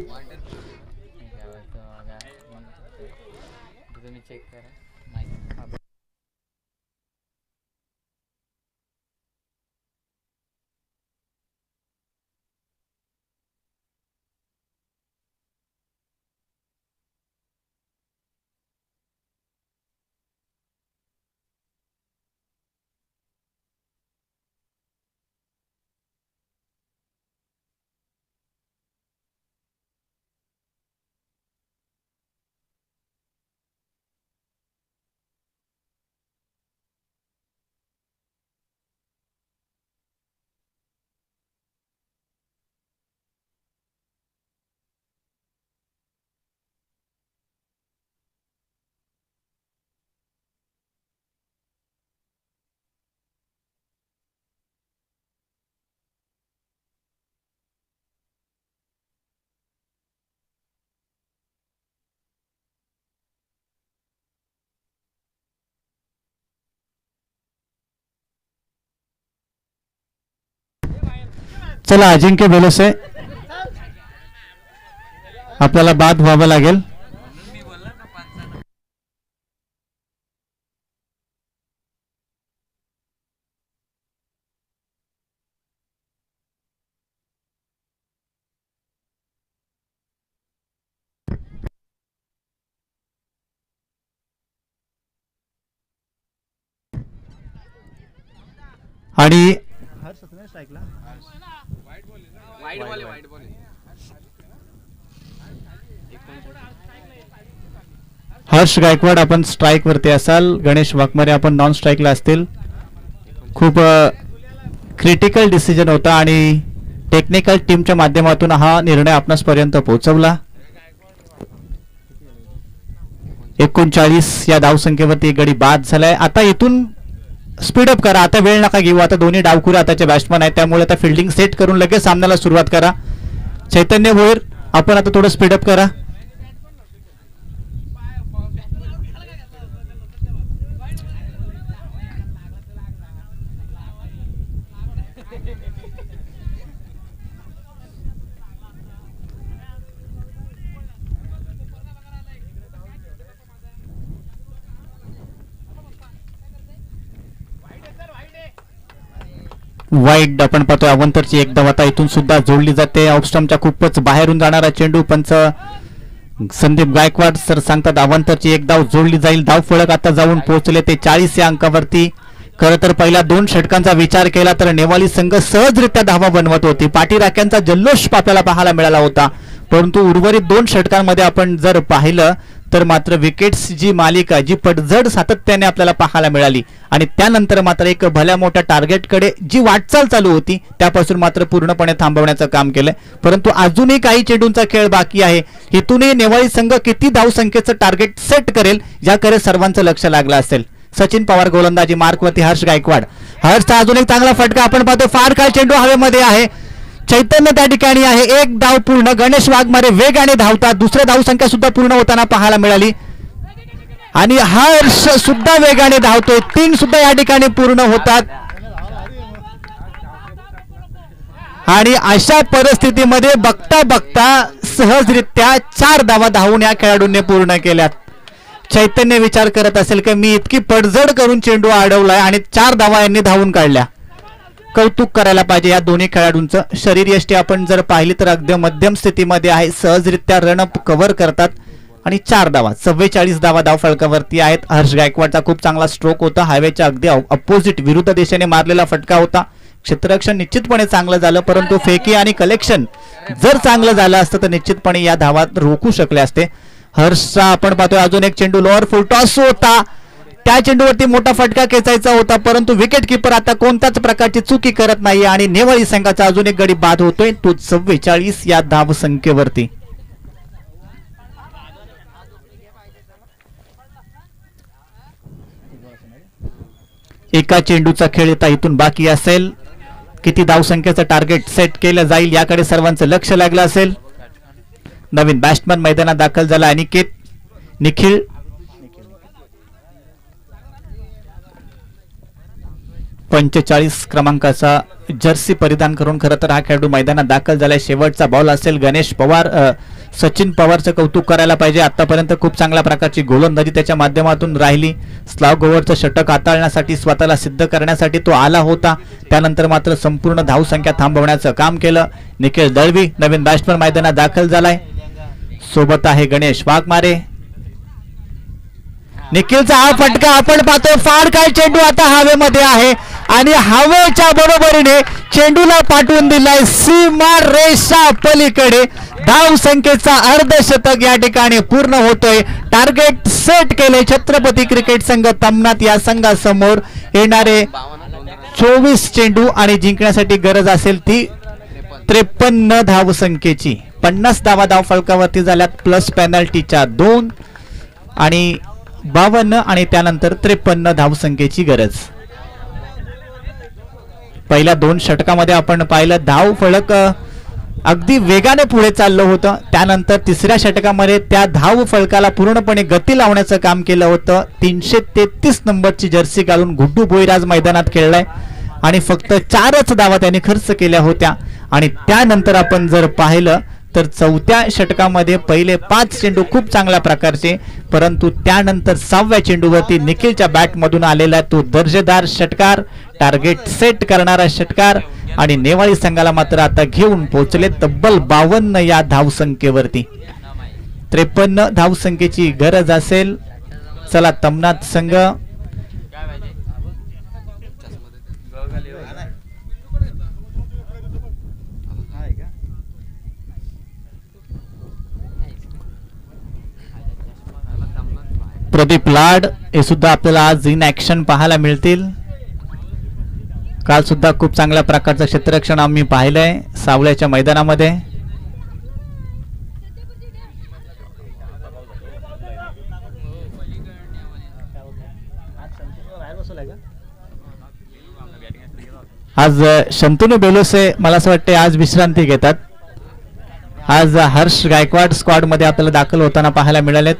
चला अजिंक्य बेलोसे, आपल्याला बाद व्हावं लागेल. आणि हर्ष गायकवाड आपण स्ट्राईक वरती असाल, गणेश वाघमारे आपण नॉन स्ट्राईकला असतील. खूप क्रिटिकल डिसिजन होता आणि टेक्निकल टीमच्या माध्यमातून हा निर्णय आपणासपर्यंत पोहोचवला. 39 या धावसंख्येवरती गडी बाद झालाय. आता इथून स्पीडअप करा, आता वेळ नका घेऊ. आता दोन्ही डावखुरे आताचे बॅट्समन आहेत, त्यामुळे आता फिल्डिंग सेट करून लगेच सामन्याला सुरुवात करा. चैतन्य भोईर, आपण आता थोडं स्पीडअप करा. वाईड आपण पाहतोय अवंतरची एक धाव आता इथून सुद्धा जोडली जाते. ऑफस्टम्पच्या खूपच बाहेरून जाणारा चेंडू, पंच संदीप गायकवाड सर सांगतात अवंतरची एक धाव जोडली जाईल. धाव फलक आता जाऊन पोहोचले ते 40 या अंकावरती. खरं तर पहिल्या 2 षटकांचा विचार केला तर नेवाली संघ सहजरित्या धावा बनवत होती. पाठीराख्यांचा जल्लोष आपल्याला पाहायला मिळाला होता, परंतु उर्वरित 2 षटकांमध्ये आपण जर पाहिलं तर मात्र विकेट्स जी मालिका, जी पडझड सातत्याने आपल्याला पाहायला मिळाली आणि त्यानंतर मात्र एक भल्या मोठ्या टार्गेटकडे जी वाटचाल चालू होती त्यापासून मात्र पूर्णपणे थांबवण्याचं काम केलंय. परंतु अजूनही काही चेंडूंचा खेळ बाकी आहे. इथूनही नेवाळी संघ किती धावसंख्येचं टार्गेट सेट करेल याकडे सर्वांचं लक्ष लागलं असेल. सचिन पवार गोलंदाजी मार्कवरती हर्ष गायकवाड. हर्षचा अजून एक चांगला फटका आपण पाहतो. फार काय चेंडू हवेमध्ये आहे. चैतन्य त्या ठिकाणी आहे. एक धाव पूर्ण. गणेश वाघमारे वेगाने धावतात. दुसऱ्या धावसंख्या सुद्धा पूर्ण होताना पाहायला मिळाली आणि हर्ष सुद्धा वेगाने धावतोय. 3 सुद्धा या ठिकाणी पूर्ण होतात आणि अशा परिस्थितीमध्ये बघता बघता सहजरित्या 4 धावा धावून या खेळाडूंनी पूर्ण केल्यात. चैतन्य विचार करत असेल की मी इतकी पडझड करून चेंडू अडवलाय आणि 4 धावा यांनी धावून काढल्या. कौतुक करायला पाहिजे या दोन्ही खेळाडूंचं. शरीरयष्टी आपण जर पाहिली तर अगदी मध्यम स्थितीमध्ये आहे. सहजरित्या रनअप कव्हर करतात आणि 4 धावा, 44 धावा धाव फलकावरती आहेत. हर्ष गायकवाडचा खूप चांगला स्ट्रोक होता. हायवेच्या अगदी अपोजिट विरुद्ध दिशेने मारलेला फटका होता. क्षेत्ररक्षण निश्चितपणे चांगलं झालं, परंतु फेकी आणि कलेक्शन जर चांगलं झालं असतं तर निश्चितपणे या धावा रोखू शकले असते. हर्षचा आपण पाहतोय अजून एक चेंडू लोअर फुल टॉस होता. त्या चेंडूवरती मोठा फटका खेचायचा होता, परंतु विकेट किपर आता कोणत्याच प्रकारची चुकी करत नाही आणि नेवाळी संघाचा अजून एक गडी बाद होतोय, तो 44 या धाव संख्येवरती. एका चेंडूचा खेळ आता इथून बाकी असेल. किती धावसंख्येचं टार्गेट सेट केलं जाईल याकडे सर्वांचं लक्ष लागलं असेल. नवीन बॅट्समन मैदानात दाखल झाला अनिकेत निखिल. पंचेचाळीस क्रमांकाचा जर्सी परिधान करून खरं तर हा खेळाडू मैदानात दाखल झालाय. शेवटचा बॉल असेल. गणेश पवार, सचिन पवारचं कौतुक करायला पाहिजे. आतापर्यंत खूप चांगल्या प्रकारची गोलंदाजी त्याच्या माध्यमातून राहिली. स्लॉग ओव्हरचं षटक हाताळण्यासाठी, स्वतःला सिद्ध करण्यासाठी तो आला होता. त्यानंतर मात्र संपूर्ण धावसंख्या थांबवण्याचं काम केलं. निखिल दळवी नवीन बॅट्समन मैदानात दाखल झालाय. सोबत आहे गणेश वाघमारे. निखिलचा हा फटका आपण पाहतोय. फार काय चेंडू आता हवेमध्ये आहे आणि हवेच्या बरोबरीने चेंडूला पाठवून दिलाय सीमा रेषा पलीकडे. धाव संख्येचा अर्धशतक या ठिकाणी पूर्ण होतोय. टार्गेट सेट केले छत्रपती क्रिकेट संघ तमनात. या संघासमोर येणारे 24 चेंडू आणि जिंकण्यासाठी गरज असेल ती 53 धाव संख्येची. 50 धावा धाव फलकावरती झाल्यात, प्लस पेनल्टीच्या 2 आणि 52 आणि त्यानंतर 53 धावसंख्येची गरज. पहिल्या 2 षटकामध्ये आपण पाहिलं धाव फलक अगदी वेगाने पुढे चाललं होतं. त्यानंतर तिसऱ्या षटकामध्ये त्या धाव फलकाला पूर्णपणे गती लावण्याचं काम केलं होतं. 333 नंबरची जर्सी घालून गुड्डू भोईर आज मैदानात खेळलाय आणि फक्त 4च धावा त्यांनी खर्च केल्या होत्या आणि त्यानंतर आपण जर पाहिलं तर चौथ्या षटकामध्ये पहिले 5 चेंडू खूप चांगल्या प्रकारचे, परंतु त्यानंतर 6व्या चेंडूवरती निखिलच्या बॅटमधून आलेला तो दर्जेदार षटकार, टार्गेट सेट करणारा षटकार आणि नेवाळी संघाला मात्र आता घेऊन पोहोचले तब्बल 52 या धावसंख्येवरती. 53 धावसंख्येची गरज असेल. चला तमनाथ संघ प्रदीप लाड हे सुद्धा आपल्याला आज इन ऍक्शन पाहायला मिळतील. काल सुद्धा खूप चांगल्या प्रकारचं क्षेत्ररक्षण आम्ही पाहिलंय सावळ्याच्या मैदानामध्ये. आज शंतनू बेलोसे मला असं वाटते आज विश्रांती घेतात. आज हर्ष गायकवाड स्क्वॉड मध्ये आपल्याला दाखल होताना पाहायला मिळालेत.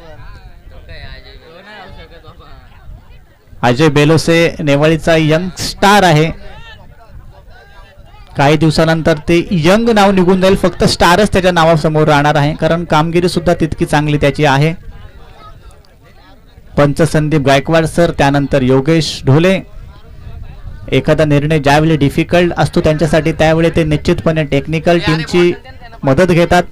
अजय बेलोसे नेवाळीचा यंग स्टार आहे. काही दिवसानंतर ते यंग नाव निघून जाईल, फक्त स्टारच त्याच्या नावासमोर राहणार आहे, कारण कामगिरी सुद्धा तितकी चांगली त्याची आहे. पंच संदीप गायकवाड सर, त्यानंतर योगेश ढोले. एखादा निर्णय ज्यावेळी डिफिकल्ट असतो त्यांच्यासाठी त्यावेळी ते निश्चितपणे टेक्निकल टीमची मदत घेतात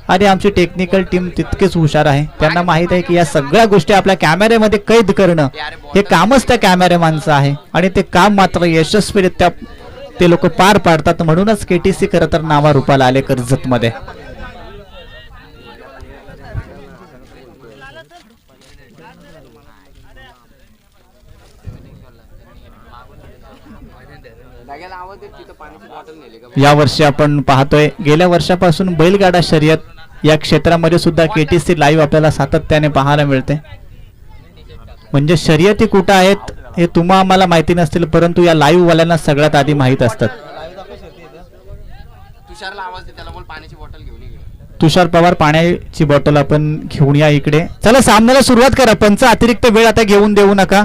आणि आमची टेक्निकल टीम तितकेच हुशार आहे. त्यांना माहित आहे की या सगळ्या गोष्टी आपल्या कॅमेऱ्यामध्ये कैद करणं हे कामच त्या कॅमेरामॅनचं आहे आणि ते काम मात्र यशस्वीरित्या ते लोक पार पाडतात. म्हणूनच केटीसी खरं तर नावारूपाला आले कर्जत मध्ये. या वर्षी आपण पाहतोय गेल्या वर्षापासून बैलगाडा शर्यत या क्षेत्रामध्ये सुद्धा केटीसी लाईव्ह आपल्याला सातत्याने पाहायला मिळते. म्हणजे शर्यती कुठं आहेत हे तुम्हा आम्हाला माहिती नसतील, परंतु या लाईव्ह वाल्यांना सगळ्यात आधी माहित असतात. तुषार पवार पाण्याची बॉटल आपण घेऊन या इकडे. चला सामन्याला सुरुवात करा. पंच अतिरिक्त वेळ आता घेऊन देऊ नका.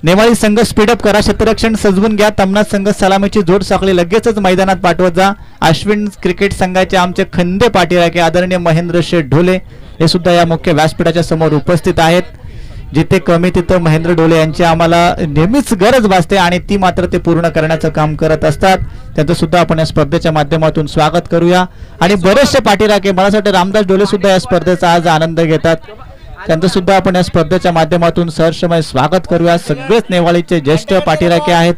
नेवाळी संघ स्पीडअप करा. क्षेत्ररक्षण सजवून घ्या. तमनाथ संघ सलामीची जोड साखळी लगेचच मैदानात पाठवत जा. अश्विन क्रिकेट संघाचे आमचे खंदे पाटीराखे आदरणीय महेंद्र शेठ ढोले हे सुद्धा या मुख्य व्यासपीठाच्या समोर उपस्थित आहेत. जिथे कमी तिथं महेंद्र ढोले यांची आम्हाला नेहमीच गरज भासते आणि ती मात्र ते पूर्ण करण्याचं काम करत असतात. त्यांचं सुद्धा आपण या स्पर्धेच्या माध्यमातून स्वागत करूया. आणि बरेचसे पाटीराखे, मला असं वाटतं रामदास ढोले सुद्धा या स्पर्धेचा आज आनंद घेतात. त्यांचं सुद्धा आपण या स्पर्धेच्या माध्यमातून सहर्षमय स्वागत करूया. सगळेच नेवाळीचे ज्येष्ठ पाटीराखे आहेत.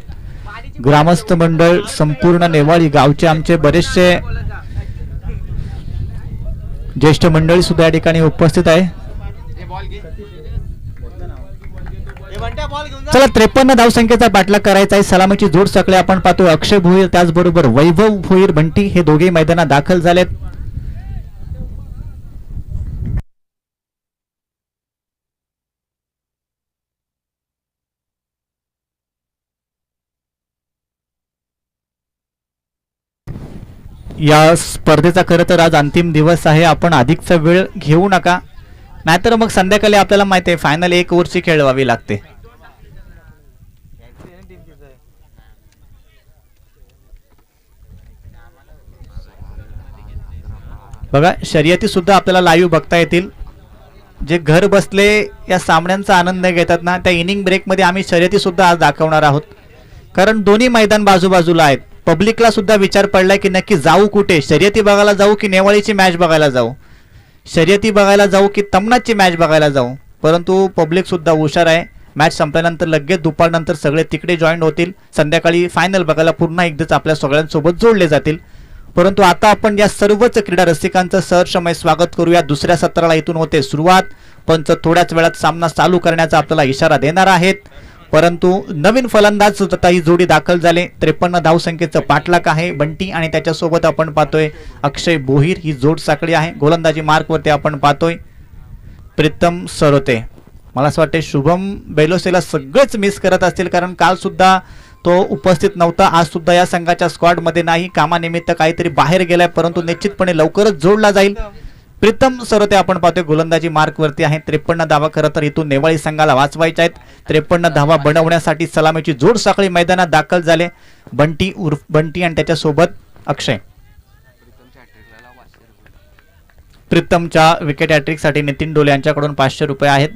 ग्रामस्थ मंडळ, संपूर्ण नेवाळी गावचे आमचे बरेचसे ज्येष्ठ मंडळी सुद्धा या ठिकाणी उपस्थित आहे. चला 53 धावसंख्येचा पाठलाग करायचा आहे. सलामीची जोड साखळी आपण पाहतो. अक्षय भोईर त्याचबरोबर वैभव भोईर बंटी हे दोघे मैदानात दाखल झालेत. या स्पर्धेचा खरं तर आज अंतिम दिवस आहे. आपण अधिकचा वेळ घेऊ नका, नाहीतर मग संध्याकाळी आपल्याला माहिती आहे फायनल 1 ओव्हरची खेळवावी लागते. बघा शर्यती सुद्धा आपल्याला लाईव्ह बघता येतील. जे घर बसले या सामन्यांचा आनंद घेतात ना, त्या इनिंग ब्रेक मध्ये आम्ही शर्यती सुद्धा आज दाखवणार आहोत. कारण दोन्ही मैदान बाजूबाजूला आहेत. पब्लिकला सुद्धा विचार पडलाय की नक्की जाऊ कुठे, शर्यती बघायला जाऊ की नेवाळीची मॅच बघायला जाऊ, शर्यती बघायला जाऊ की तमनाथची मॅच बघायला जाऊ. परंतु पब्लिक सुद्धा हुशार आहे. मॅच संपल्यानंतर लगेच दुपारनंतर सगळे तिकडे जॉईन होतील. संध्याकाळी फायनल बघायला पुन्हा एकदाच आपल्या सगळ्यांसोबत जोडले जातील. परंतु आता आपण या सर्वच क्रीडा रसिकांचं सहर्षमय स्वागत करूया. दुसऱ्या सत्राला इथून होते सुरुवात. पंच थोड्याच वेळात सामना चालू करण्याचा आपल्याला इशारा देणार आहेत. परंतु नवीन फलंदाज सुद्धा ही जोडी दाखल झाले. 53 धावसंख्येचं पाठलाग आहे. बंटी आणि त्याच्यासोबत आपण पाहतोय अक्षय भोईर ही जोड साखळी आहे. गोलंदाजी मार्कवरती आपण पाहतोय प्रीतम सरोते. मला असं वाटतं शुभम बेलोसेला सगळेच मिस करत असतील, कारण काल सुद्धा तो उपस्थित नव्हता. आज सुद्धा या संघाच्या स्क्वॉड मध्ये नाही, कामानिमित्त काहीतरी बाहेर गेलाय, परंतु निश्चितपणे लवकरच जोडला जाईल. प्रीतम सरोते आपण पाहतोय गोलंदाजी मार्क वरती आहे. 53 धावा खरं तर इथून नेवाळी संघाला वाचवायच्या आहेत. 53 धावा बनवण्यासाठी सलामीची जोड साखळी मैदानात दाखल झाले. बंटी आणि त्याच्यासोबत अक्षय. प्रीतमच्या विकेट हॅट्रिक साठी नितीन डोले यांच्याकडून 500 रुपये आहेत.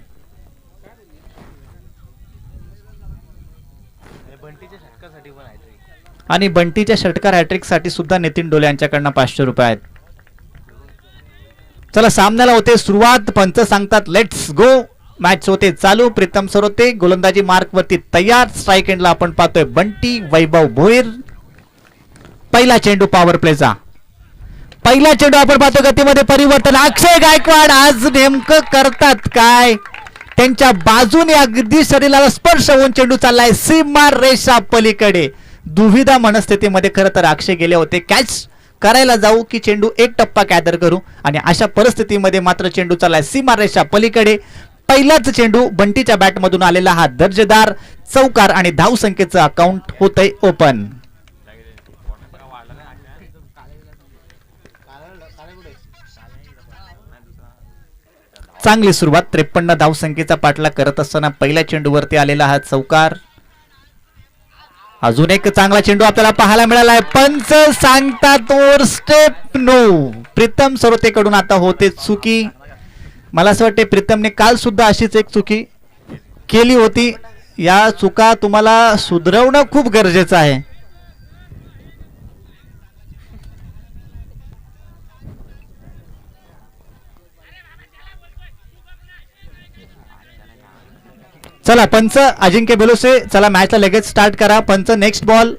आणि बंटीच्या षटकार हॅट्रिक साठी सुद्धा नितीन डोले यांच्याकडनं 500 रुपये आहेत. चला सामन्याला होते सुरुवात. पंच सांगतात लेट्स गो. मॅच होते चालू. प्रीतम सरोते गोलंदाजी मार्क वरती तयार. स्ट्राईक एंडला आपण पाहतोय बंटी, वैभव भोईर. पहिला चेंडू पॉवर प्लेचा. पहिला चेंडू आपण पाहतो गतीमध्ये परिवर्तन. अक्षय गायकवाड आज नेमकं करतात काय? त्यांच्या बाजूने अगदी शरीराला स्पर्श होऊन चेंडू चाललाय सीमा रेषा पलीकडे. दुविधा मनस्थितीमध्ये खरं तर अक्षय गेले होते. कॅच करायला जाऊ की चेंडू एक टप्पा कॅदर करू, आणि अशा परिस्थितीमध्ये मात्र चेंडू चाललाय सीमा रेषा पलीकडे. पहिलाच चेंडू बंटीच्या बॅटमधून आलेला हा दर्जेदार चौकार, आणि धाव संख्येचं अकाउंट होतंय ओपन. चांगली सुरुवात. 53 धाव संख्येचा पाठलाग करत असताना पहिल्या चेंडूवरती आलेला हा चौकार. अजून एक चांगला चेंडू आपल्याला पाहायला मिळाला आहे. पंच सांगतात ओव्हर स्टेप नो. प्रीतम सरोतेकडून आता होते चुकी. मला असं वाटते प्रीतमने काल सुद्धा अशीच एक चुकी केली होती. या चुका तुम्हाला सुधारवणं खूप गरजेचं आहे. चला पंच अजिंक्य बेलोसे, चला मॅचला लगेच स्टार्ट करा. पंच नेक्स्ट बॉल.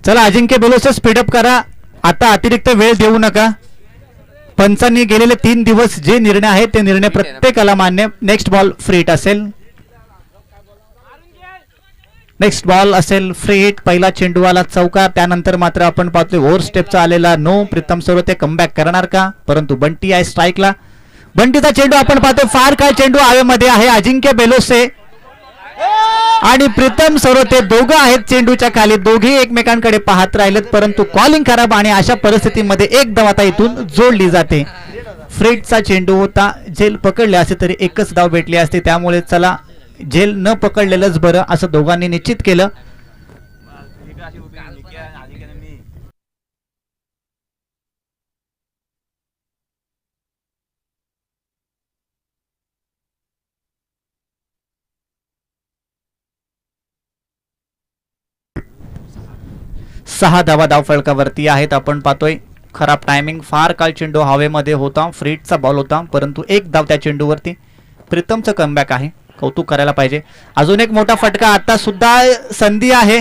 चला अजिंक्य बेलोसे स्पीडअप करा. आता अतिरिक्त वेळ देऊ नका. पंचांनी गेलेले 3 दिवस जे निर्णय आहेत ते निर्णय प्रत्येकाला मान्य. नेक्स्ट बॉल फ्री हिट असेल. नेक्स्ट बॉल असेल फ्री हिट. पहिला चेंडूवाला चौकार. त्यानंतर मात्र आपण पाहतोय ओव्हर स्टेपचा आलेला नो. प्रीतम सरोते कमबॅक करणार का? परंतु बंटी आहे स्ट्राईकला. बंटीचा चेंडू आपण पाहतोय. फार काय चेंडू हवेमध्ये आहे. अजिंक्य बेलोसे आणि प्रीतम सरोते दोघं आहेत चेंडूच्या खाली. दोघे एकमेकांकडे पाहत राहिलेत, परंतु कॉलिंग खराब, आणि अशा परिस्थितीमध्ये एक धाव आता इथून जोडली जाते. फ्रेटचा चेंडू होता. झेल पकडले असते तरी एकच धाव भेटली असते. त्यामुळे चला झेल न पकडलेलंच बरं असं दोघांनी निश्चित केलं. सहा धावा धाव फलकावरती आहेत. आपण पाहतोय खराब टायमिंग. फार काळ चेंडू हवेमध्ये होता. फ्रीटचा बॉल होता, परंतु एक धाव त्या चेंडूवरती. प्रीतमचं कमबॅक आहे, कौतुक करायला पाहिजे. अजून एक मोठा फटका. आता सुद्धा संधी आहे,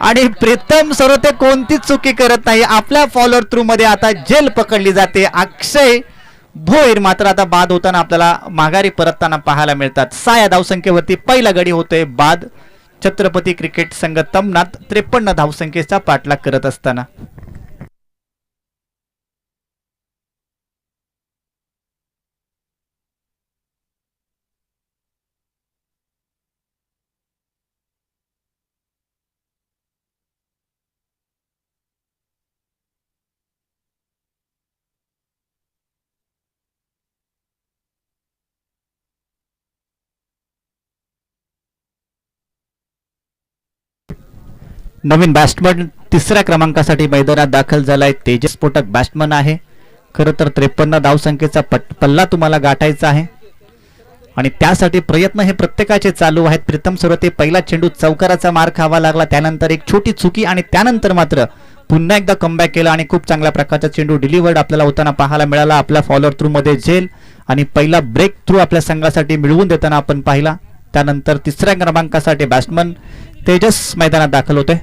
आणि प्रीतम सरोते कोणतीच चुकी करत नाही. आपल्या फॉलोअर थ्रू मध्ये आता जेल पकडली जाते. अक्षय भोईर मात्र आता बाद होताना आपल्याला माघारी परतताना पाहायला मिळतात. 6 या धावसंख्येवरती पहिला गडी होतोय बाद. छत्रपती क्रिकेट संघ तमनात 53 धावसंख्येचा पाठलाग करत असताना. नवीन बॅट्समन तिसऱ्या क्रमांकासाठी मैदानात दाखल झालाय. तेजस स्फोटक बॅट्समन आहे. खरं तर 53 धावसंख्येचा पल्ला तुम्हाला गाठायचा आहे, आणि त्यासाठी प्रयत्न हे प्रत्येकाचे चालू आहेत. प्रीतम सरोते पहिला चेंडू चौकाराचा मार खावा लागला, त्यानंतर एक छोटी चुकी, आणि त्यानंतर मात्र पुन्हा एकदा कमबॅक केला, आणि खूप चांगल्या प्रकारचा चेंडू डिलिव्हर्ड आपल्याला होताना पाहायला मिळाला. आपल्या फॉलोअर थ्रू मध्ये झेल, आणि पहिला ब्रेक थ्रू आपल्या संघासाठी मिळवून देताना आपण पाहिला. त्यानंतर तिसऱ्या क्रमांकासाठी बॅट्समन तेजस मैदानात दाखल होते.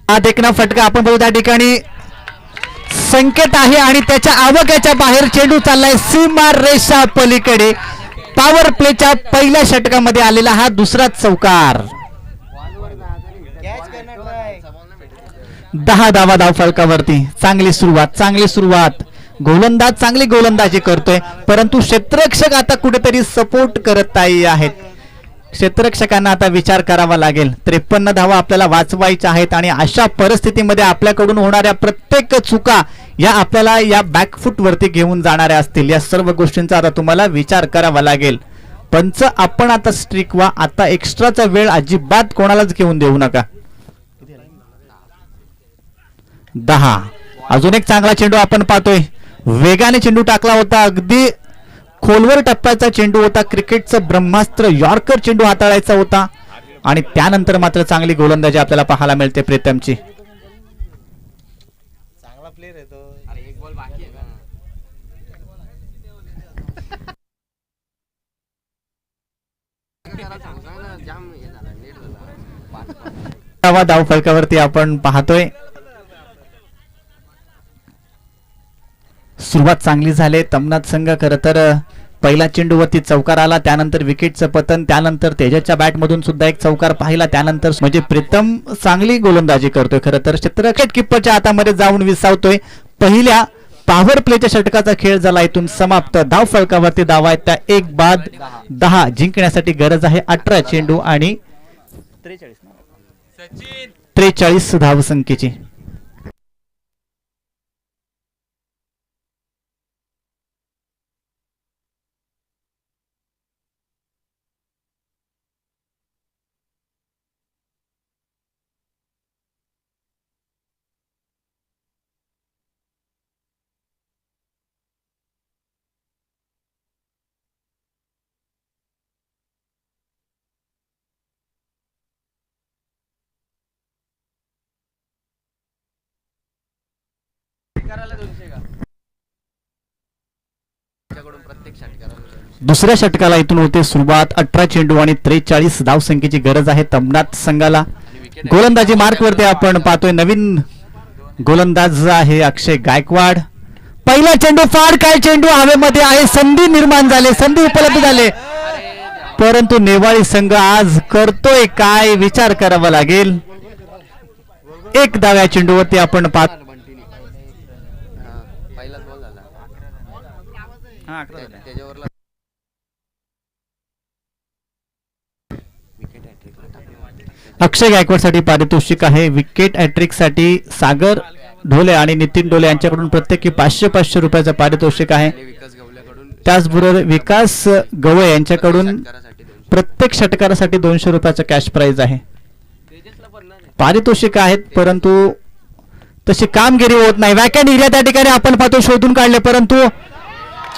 हा देखना फटका आपण बघू. त्या ठिकाणी संकेत आहे, आणि त्याच्या आवाक्याच्या बाहेर चेंडू चाललाय सीमा रेषा पलीकडे. पॉवर प्लेच्या पहिल्या षटकामध्ये आलेला हा दुसरा चौकार. 10 धावा धाव फलकावरती. चांगली सुरुवात, चांगली सुरुवात. गोलंदाज चांगली गोलंदाजी करतोय, परंतु क्षेत्ररक्षक आता कुठेतरी सपोर्ट करत आहेत. क्षेत्ररक्षकांना आता विचार करावा लागेल. 53 धावा आपल्याला वाचवायच्या आहेत आणि अशा परिस्थितीमध्ये आपल्याकडून होणाऱ्या प्रत्येक चुका या आपल्याला या बॅकफूट वरती घेऊन जाणाऱ्या असतील. या सर्व गोष्टींचा आता तुम्हाला विचार करावा लागेल. पंच, आपण आता स्ट्रिक व्हा. आता एक्स्ट्राचा वेळ अजिबात कोणालाच घेऊन देऊ नका. 10. अजून एक चांगला चेंडू आपण पाहतोय. वेगाने चेंडू टाकला होता, अगदी खोलवर टप्प्याचा चेंडू होता. क्रिकेटचं ब्रह्मास्त्र यॉर्कर चेंडू हाताळायचा होता आणि त्यानंतर मात्र चांगली गोलंदाजी आपल्याला पाहायला मिळते प्रीतमची. चांगला प्लेयर आहे तो. एक बॉल बाकी आहे का. धाव फलकावरती आपण पाहतोय. सुरुवात चांगली झाली. तमनाथ संघ खरं तर पहिला चेंडूवरती चौकार आला, त्यानंतर विकेटचं पतन, त्यानंतर तेजसच्या बॅटमधून सुद्धा एक चौकार पाहिला, त्यानंतर म्हणजे प्रीतम चांगली गोलंदाजी करतोय. खरं तर क्षेत्ररक्षक किप्परच्या हातामध्ये जाऊन विसावतोय. पहिल्या पॉवर प्लेच्या षटकाचा खेळ झाला इथून समाप्त. धाव फलकावरती धावा आहेत त्या 1 बाद 10. जिंकण्यासाठी गरज आहे 18 चेंडू आणि 43 धावसंख्येची. दुसऱ्या षटकाला इथून होते सुरुवात. 18 चेंडू आणि 43 धावसंख्येची गरज आहे तमनाथ संघाला. गोलंदाजी मार्क वरती आपण पाहतोय नवीन गोलंदाज आहे अक्षय गायकवाड. पहिला चेंडू फार काय चेंडू हवेमध्ये आहे. संधी निर्माण झाले, संधी उपलब्ध झाले, परंतु नेवाळी संघ आज करतोय काय विचार करावा लागेल. 1 धाव्या चेंडूवरती आपण पाहतो. अक्षय गायकवाड साठी पारितोषिक आहे. विकेट हॅट्रिक साठी सागर ढोले आणि नितीन ढोले यांच्याकडून प्रत्येकी 500 रुपयाचं पारितोषिक आहे. त्याचबरोबर विकास गवळे यांच्याकडून प्रत्येक षटकारासाठी 200 रुपयाचं कॅश प्राइज आहे. पारितोषिक आहेत, परंतु तशी कामगिरी होत नाही. वॅकॅन्ट एरिया त्या ठिकाणी आपण पाहतो शोधून काढले, परंतु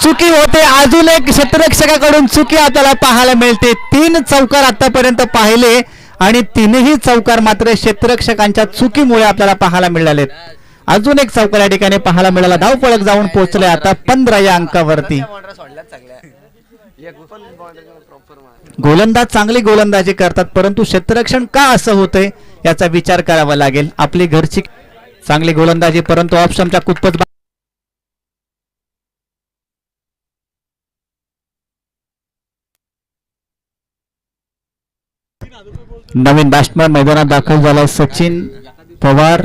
चुकी होते. अजून एक क्षेत्ररक्षकाकडून चुकी आपल्याला पाहायला मिळते. 3 चौकार आतापर्यंत पाहिले आणि 3ही चौकार मात्र क्षेत्ररक्षकांच्या चुकीमुळे आपल्याला पाहायला मिळालेत. अजून एक चौकार या ठिकाणी पाहायला मिळाला. धावफलक जाऊन पोहोचले आता 15 या अंकावरती. गोलंदाज चांगली गोलंदाजी करतात, परंतु क्षेत्ररक्षण का असं होतंय याचा विचार करावा लागेल. आपली घरची चांगली गोलंदाजी, परंतु ऑप्शनच्या कुतपत नवीन बॅट्समन मैदानात दाखल झाला सचिन पवार.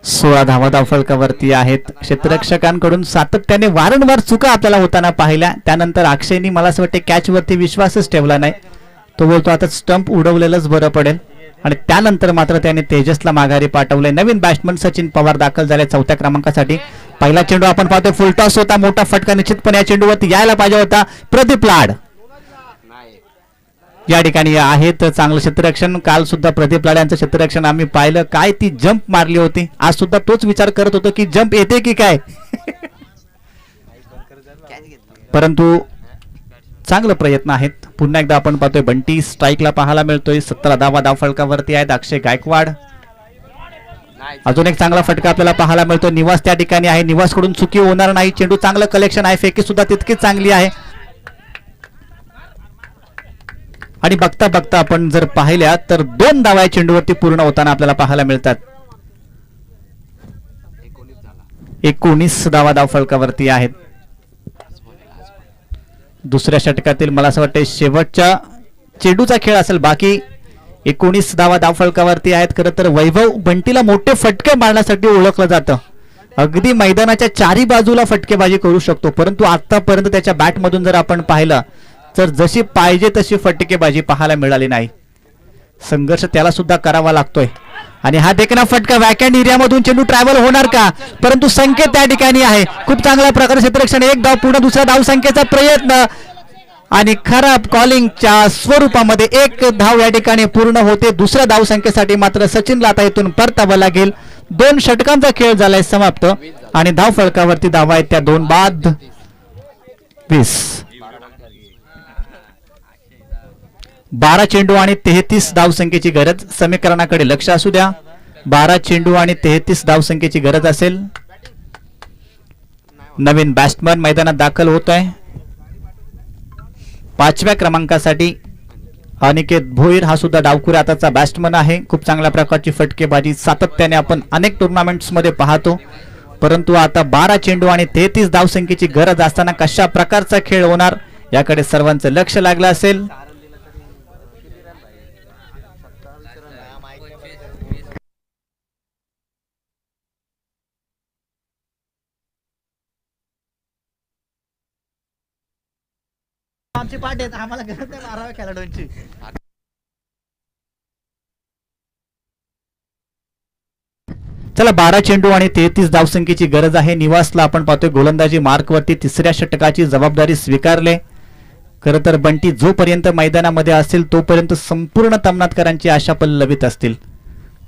सोळा धावा धावफलकावरती आहेत. क्षेत्ररक्षकांकडून सातत्याने वारंवार चुका आपल्याला होताना पाहिल्या. त्यानंतर अक्षयनी मला असं वाटते कॅच वरती विश्वासच ठेवला नाही. तो बोलतो आता स्टंप उडवलेलंच बरं पडेल आणि त्यानंतर मात्र त्याने तेजसला माघारी पाठवले. नवीन बॅट्समन सचिन पवार दाखल झाले 4थ्या क्रमांकासाठी. पहिला चेंडू आपण पाहतोय फुलटॉस होता. मोठा फटका निश्चितपणे या चेंडूवरती यायला पाहिजे होता. प्रदीप लाड या ठिकाणी आहेत. चांगलं क्षेत्ररक्षण. काल सुद्धा प्रदीप लाड यांचं क्षेत्ररक्षण आम्ही पाहिलं. काय ती जंप मारली होती. आज सुद्धा तोच विचार करत होतो की जंप येते की काय. परंतु चांगले प्रयत्न आहेत. पुन्हा एकदा आपण पाहतोय बंटी स्ट्राईकला पाहायला मिळतोय. 17 धावा धावफलकावरती आहेत. अक्षय गायकवाड. अजून एक चांगला फटका आपल्याला पाहायला मिळतो. निवास त्या ठिकाणी आहे. निवास कडून चुकी होणार नाही. चेंडू चांगलं कलेक्शन आहे. फेकी सुद्धा तितकीच चांगली आहे. आणि बघता बघता आपण जर पाहिल्या तर 2 धावा चेंडूवरती पूर्ण होताना आपल्याला पाहायला मिळतात. 19 धावा धावफलकावरती आहेत. दुसऱ्या षटकातील मला असं वाटतं शेवटच्या चेंडूचा खेळ असेल. बाकी 19 धावा धावफलकावरती आहेत. खरं तर वैभव बंटीला मोठे फटके मारण्यासाठी ओळखलं जातं. अगदी मैदानाच्या चारी बाजूला फटकेबाजी करू शकतो, परंतु आतापर्यंत त्याच्या बॅटमधून जर आपण पाहिलं तर जशी पाहिजे तशी फटकेबाजी पाहायला मिळाली नाही. संघर्ष त्याला सुद्धा करावा लागतोय. आणि हा देखना फटका वॅकंड एरियामधून चेंडू ट्रॅव्हल होणार का, परंतु संकेत त्या ठिकाणी आहे. खूप चांगल्या प्रकारे क्षेत्ररक्षण, एक धाव पूर्ण, दुसऱ्या धावसंख्येचा प्रयत्न आणि खराब कॉलिंगच्या स्वरूपामध्ये एक धाव या ठिकाणी पूर्ण होते. दुसऱ्या धावसंख्येसाठी मात्र सचिनला आता इथून परतावं लागेल. 2 षटकांचा खेळ झालाय समाप्त आणि धाव फलकावरती धावा आहेत त्या 2 बाद 20. 12 चेंडू आणि 33 धावसंख्येची गरज. समीकरणाकडे लक्ष असू द्या. 12 चेंडू आणि 33 धावसंख्येची गरज असेल. नवीन बॅट्समन मैदानात दाखल होत आहे. 5व्या क्रमांकासाठी अनिकेत भोईर हा सुद्धा डावखुरा हाताचा बॅट्समन आहे. खूप चांगल्या प्रकारची फटकेबाजी सातत्याने आपण अनेक टुर्नामेंट्स मध्ये पाहतो, परंतु आता 12 चेंडू आणि 33 धावसंख्येची गरज असताना कशा प्रकारचा खेळ होणार याकडे सर्वांचं लक्ष लागलं असेल. आमची पाठ आहेत, आम्हाला गरज नाही 12व्या खेळाडूंची. चला 12 चेंडू आणि 33 धावसंख्येची गरज आहे. निवासला आपण पाहतोय गोलंदाजी मार्कवरती 3ऱ्या षटकाची जबाबदारी स्वीकारले. खरं तर बंटी जोपर्यंत मैदानामध्ये असेल तोपर्यंत संपूर्ण तमनाथकरांची आशा पल्लवित असतील,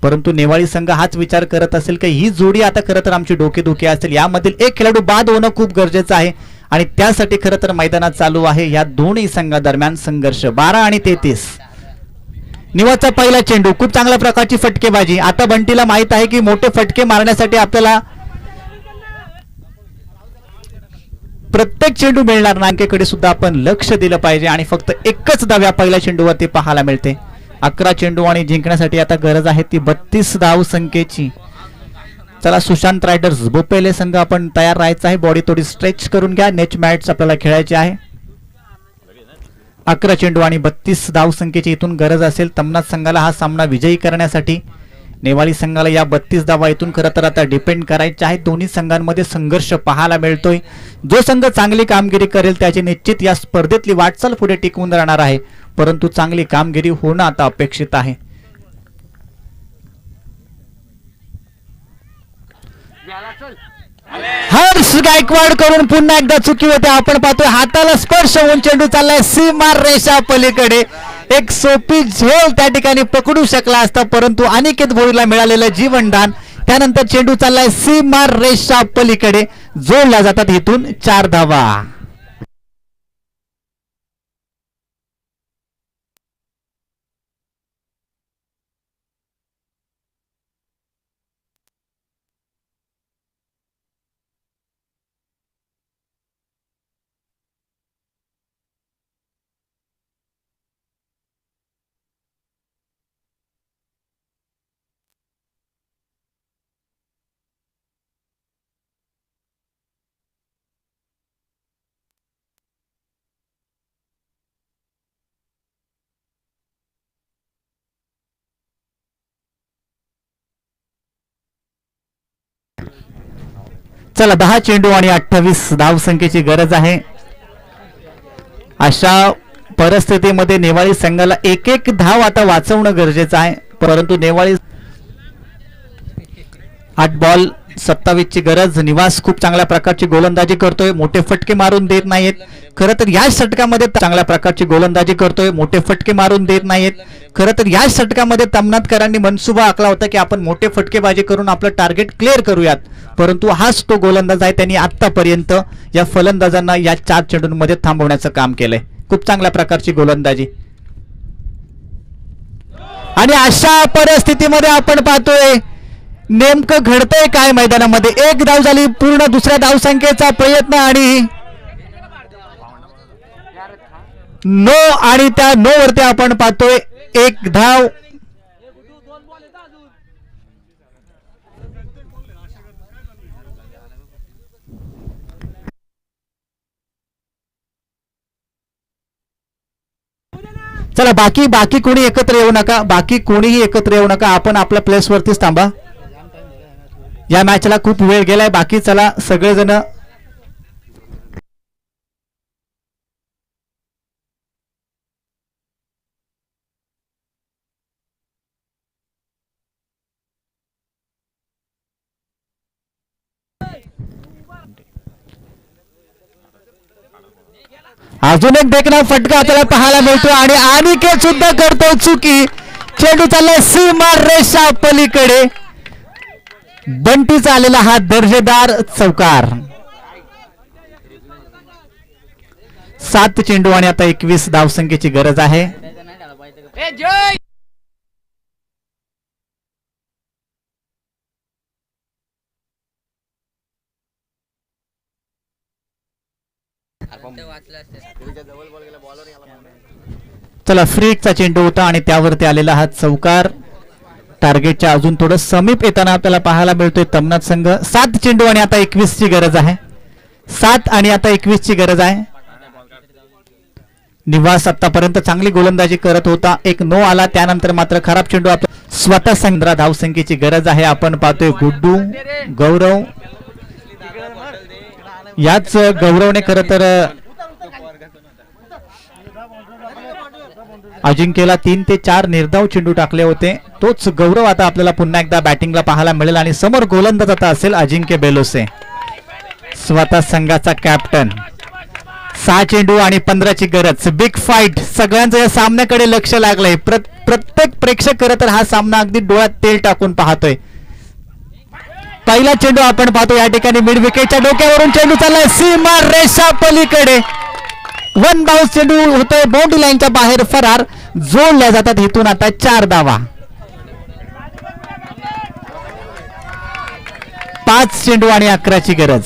परंतु नेवाळी संघ हाच विचार करत असेल की ही जोडी आता खरं तर आमची डोकेदुखी असेल. यामधील एक खेळाडू बाद होणं खूप गरजेचं आहे आणि त्यासाठी खरं तर मैदानात चालू आहे या दोन्ही संघादरम्यान संघर्ष. 12 आणि 33. निवासचा पहिला चेंडू, खूप चांगल्या प्रकारची फटकेबाजी. आता बंटीला माहित आहे की मोठे फटके मारण्यासाठी आपल्याला प्रत्येक चेंडू मिळणार नाही, अंकेकडे सुद्धा आपण लक्ष दिलं पाहिजे आणि फक्त एकच धाव या पहिल्या चेंडूवरती पाहायला मिळते. 11 चेंडू आणि जिंकण्यासाठी आता गरज आहे ती 32 धाव संख्येची. चला सुशांत रायडर्स बोपेले संघ आपण तयार राहायचं आहे. बॉडी थोडी स्ट्रेच करून घ्या. नेच मॅट्स आपल्याला खेळायचे आहे. 11 चेंडू आणि 32 धाव संख्येची इथून गरज असेल तमनाथ संघाला हा सामना विजयी करण्यासाठी. नेवाळी संघाला या 32 धावा इथून खरं तर आता डिपेंड करायच्या आहेत. दोन्ही संघांमध्ये संघर्ष पाहायला मिळतोय. जो संघ चांगली कामगिरी करेल त्याची निश्चित या स्पर्धेतली वाटचाल पुढे टिकवून राहणार आहे, परंतु चांगली कामगिरी होणं आता अपेक्षित आहे. हर्ष गायकवाड करून पुन्हा एकदा चुकी होते. आपण पाहतोय हाताला स्पर्श होऊन चेंडू चाललाय सीमा रेषा पलीकडे. एक सोपी झेल त्या ठिकाणी पकडू शकला असता, परंतु अनिकेत भोईरला मिळालेलं जीवनदान. त्यानंतर चेंडू चाललाय सीमा रेषा पलीकडे. जोडल्या जातात इथून 4 धावा. चला 10 चेंडू आणि 28 धाव संख्येची गरज आहे. अशा परिस्थितीमध्ये नेवाळी संघाला एक एक धाव आता वाचवणं गरजेचं आहे, परंतु नेवाळी 8 बॉल 27 ची गरज. निवास खूप चांगल्या प्रकारची गोलंदाजी करतोय, मोठे फटके मारून देत नाहीत. खरं तर या षटकामध्ये चांगल्या प्रकारची गोलंदाजी करतोय, मोठे फटके मारून देत नाहीत. खरं तर या षटकामध्ये तमनाथकरांनी मनसुबा आखला होता की आपण मोठे फटकेबाजी करून आपलं टार्गेट क्लिअर करूयात, परंतु हाच तो गोलंदाज आहे. त्यांनी आतापर्यंत या फलंदाजांना या 4 चेंडूंमध्ये थांबवण्याचं काम केलंय. खूप चांगल्या प्रकारची गोलंदाजी. आणि अशा परिस्थितीमध्ये आपण पाहतोय नेमकं घडतंय काय मैदानामध्ये. एक धाव झाली पूर्ण, दुसऱ्या धावसंख्येचा प्रयत्न आणि नो, आणि त्या नो वरती आपण पाहतोय एक धाव. चला बाकी बाकी कोणी एकत्र येऊ नका, बाकी कोणीही एकत्र येऊ नका, आपण आपल्या प्लेस वरतीच थांबा. या मॅचला खूप वेळ गेलाय. बाकी चला सगळेजण अजून एक देखणा फटका आपल्याला पाहायला मिळतो आणि अनिकेत सुद्धा करतो चुकी. चेंडू चाललाय सीमा रेषा पलीकडे. बंटीचा आलेला हा दर्जेदार चौकार. 7 चेंडू आणि आता 21 धावसंख्येची गरज आहे. चला फ्रीकचा चेंडू होता आणि त्यावरती आलेला हा चौकार. टार्गेटच्या अजून थोडं समीप येताना आपल्याला पाहायला मिळतोय तमनाथ संघ. 7 चेंडू आणि आता 21 ची गरज आहे. 7 आणि आता 21 ची गरज आहे. निवास आतापर्यंत चांगली गोलंदाजी करत होता. एक नो आला, त्यानंतर मात्र खराब चेंडू. स्वतः 15 धावसंख्येची गरज आहे. आपण पाहतोय गुड्डू, गौरव. याच गौरवने खर तर अजिंक्यला 3 ते 4 निर्धाव चेंडू टाकले होते. तोच गौरव आता आपल्याला पुन्हा एकदा बॅटिंगला पाहायला मिळेल आणि समोर गोलंदाज आता असेल अजिंक्य बेलोसे, स्वतः संघाचा कॅप्टन. 6 चेंडू आणि 15 ची गरज. Big fight. सगळ्यांचं या सामन्याकडे लक्ष लागलंय. प्रत्येक प्रेक्षक खरं तर हा सामना अगदी डोळ्यात तेल टाकून पाहतोय. पहिला चेंडू आपण पाहतो या ठिकाणी मिड विकेटच्या डोक्यावरून चेंडू चाललाय सीमा रेषा पलीकडे. 1 बाउन्स चेंडू होतोय बाउंड्री लाईनच्या बाहेर फरार. जोडल्या जातात इथून आता 4 धावा. 5 चेंडू आणि 11 ची गरज.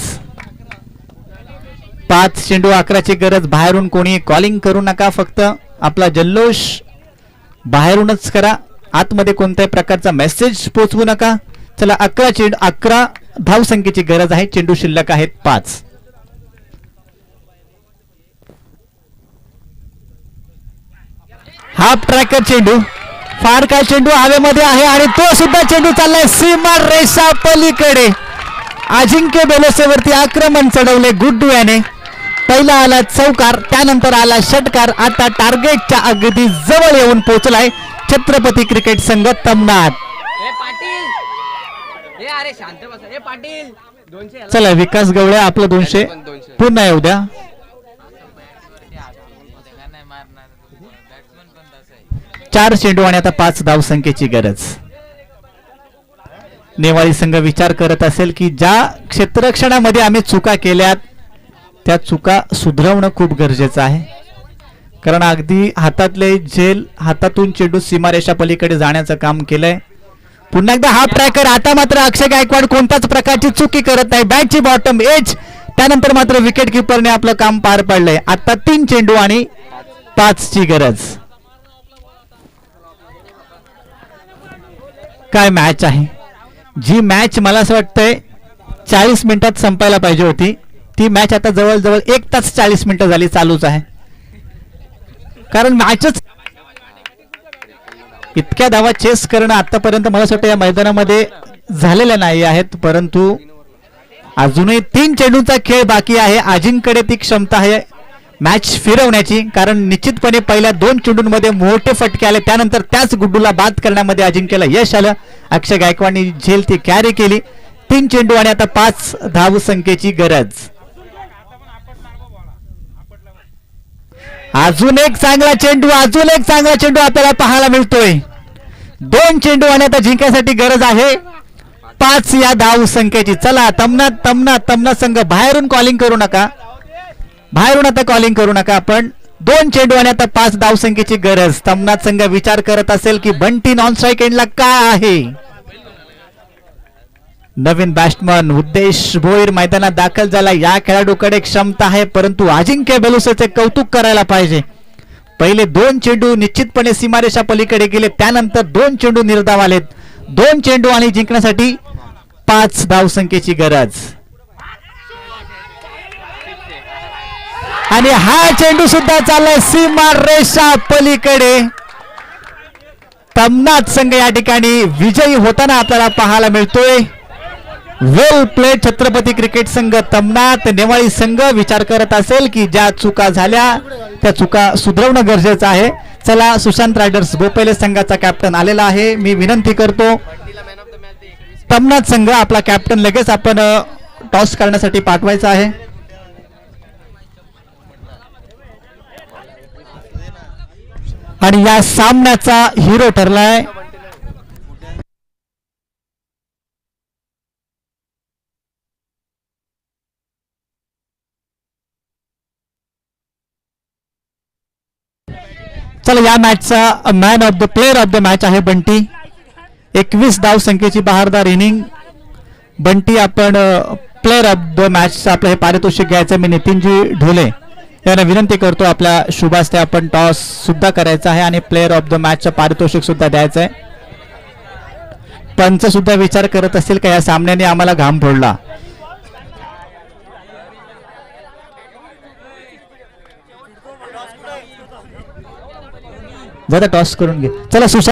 5 चेंडू 11 ची गरज. बाहेरून कोणी कॉलिंग करू नका, फक्त आपला जल्लोष बाहेरूनच करा. आतमध्ये कोणत्याही प्रकारचा मेसेज पोहोचवू नका. चला 11 धावसंख्येची गरज आहे. चेंडू शिल्लक आहेत 5. हाफ ट्रॅकर चेंडू. फार काय चेंडू हवेमध्ये आहे आणि तो सुद्धा चेंडू चाललाय सीमा रेषा पलीकडे. अजिंक्य बेलोसेवरती आक्रमण चढवले गुड्डू याने. पहिला आला चौकार, त्यानंतर आला षटकार. आता टार्गेटच्या अगदी जवळ येऊन पोहोचलाय छत्रपती क्रिकेट संघ तमनाथ. चला विकास गवळे आपलं 200 पुन्हा येऊ द्या. 4 चेंडू आणि आता 5 धावसंख्येची गरज. नेवाळी संघ विचार करत असेल की ज्या क्षेत्ररक्षणामध्ये आम्ही चुका केल्यात त्या चुका सुधारवणं खूप गरजेचं आहे. कारण अगदी हातातले झेल, हातातून चेंडू सीमारेषा पलीकडे जाण्याचं काम केलंय. पुन्हा एकदा हाफ ट्रॅकर. आता मात्र अक्षय गायकवाड कोणत्याच प्रकारची चुकी करत नाही. बॅटची बॉटम एज. त्यानंतर मात्र विकेट किपरने आपलं काम पार पाडलंय. आता 3 चेंडू आणि 5 ची गरज. काय मॅच आहे. जी मॅच मला असं वाटतंय 40 मिनिटात संपायला पाहिजे होती, ती मॅच आता जवळजवळ 1 तास 40 मिनिटं झाली चालूच आहे. कारण मॅचच इतक्या धावा चेस करणं आतापर्यंत मला असं वाटतं या मैदानामध्ये झालेल्या नाही आहेत. परंतु अजूनही 3 चेंडूंचा खेळ बाकी आहे. अजिंक्यकडे ती क्षमता आहे मॅच फिरवण्याची, कारण निश्चितपणे पहिल्या 2 चेंडूंमध्ये मोठे फटके आले. त्यानंतर त्याच गुड्डूला बाद करण्यामध्ये अजिंक्यला यश आलं. अक्षय गायकवाडने झेल ती कॅरी केली. 3 चेंडू आणि आता 5 धावसंख्येची गरज. अजून एक चांगला चेंडू आपल्याला पाहायला मिळतोय. 2 चेंडू आणि आता जिंकण्यासाठी गरज आहे 5 या धावसंख्येची. चला तमनाथ संघ बाहेरून कॉलिंग करू नका. आपण 2 चेंडू आणि आता 5 धावसंख्येची गरज. तमनाथ संघ विचार करत असेल की बंटी नॉन स्ट्राईक एंडला काय आहे. नवीन बॅट्समन उद्देश भोईर मैदानात दाखल झाला. या खेळाडूकडे क्षमता आहे, परंतु अजिंक्य बेलुसेचे कौतुक करायला पाहिजे. पहिले 2 चेंडू निश्चितपणे सीमारेषा पलीकडे गेले, त्यानंतर 2 चेंडू निर्धाव आलेत. 2 चेंडू आणि जिंकण्यासाठी 5 धावसंख्येची गरज. आणि हा चेंडू सुद्धा चाललाय सीमा रेषा पलीकडे. तमनाथ संघ या ठिकाणी विजयी होताना आपल्याला पाहायला मिळतोय. वेल प्लेड छत्रपती क्रिकेट संघ तमनाथ. नेवाळी संघ विचार करत असेल की ज्या चुका झाल्या त्या चुका सुधारवणं गरजेचं आहे. चला, सुशांत रायडर्स बोपेले संघाचा कॅप्टन आलेला आहे. मी विनंती करतो तमनाथ संघ आपला कॅप्टन लगेच आपण टॉस करण्यासाठी पाठवायचा आहे. आणि या सामन्याचा हिरो ठरलाय चला, या मॅचचा man of the player of the match आहे बंटी. 21 धाव संख्येची बहारदार इनिंग. बंटी, आपण प्लेअर ऑफ द मॅच आपलं हे पारितोषिक घ्यायचं. मी नितीनजी ढोले यांना विनंती करतो आपल्या शुभास्ते आपण टॉस सुद्धा करायचा आहे आणि प्लेअर ऑफ द मॅचचं पारितोषिक सुद्धा द्यायचं आहे. पंच सुद्धा विचार करत असतील का या सामन्याने आम्हाला घाम फोडला. जरा टॉस करून घे. चला, सुशांत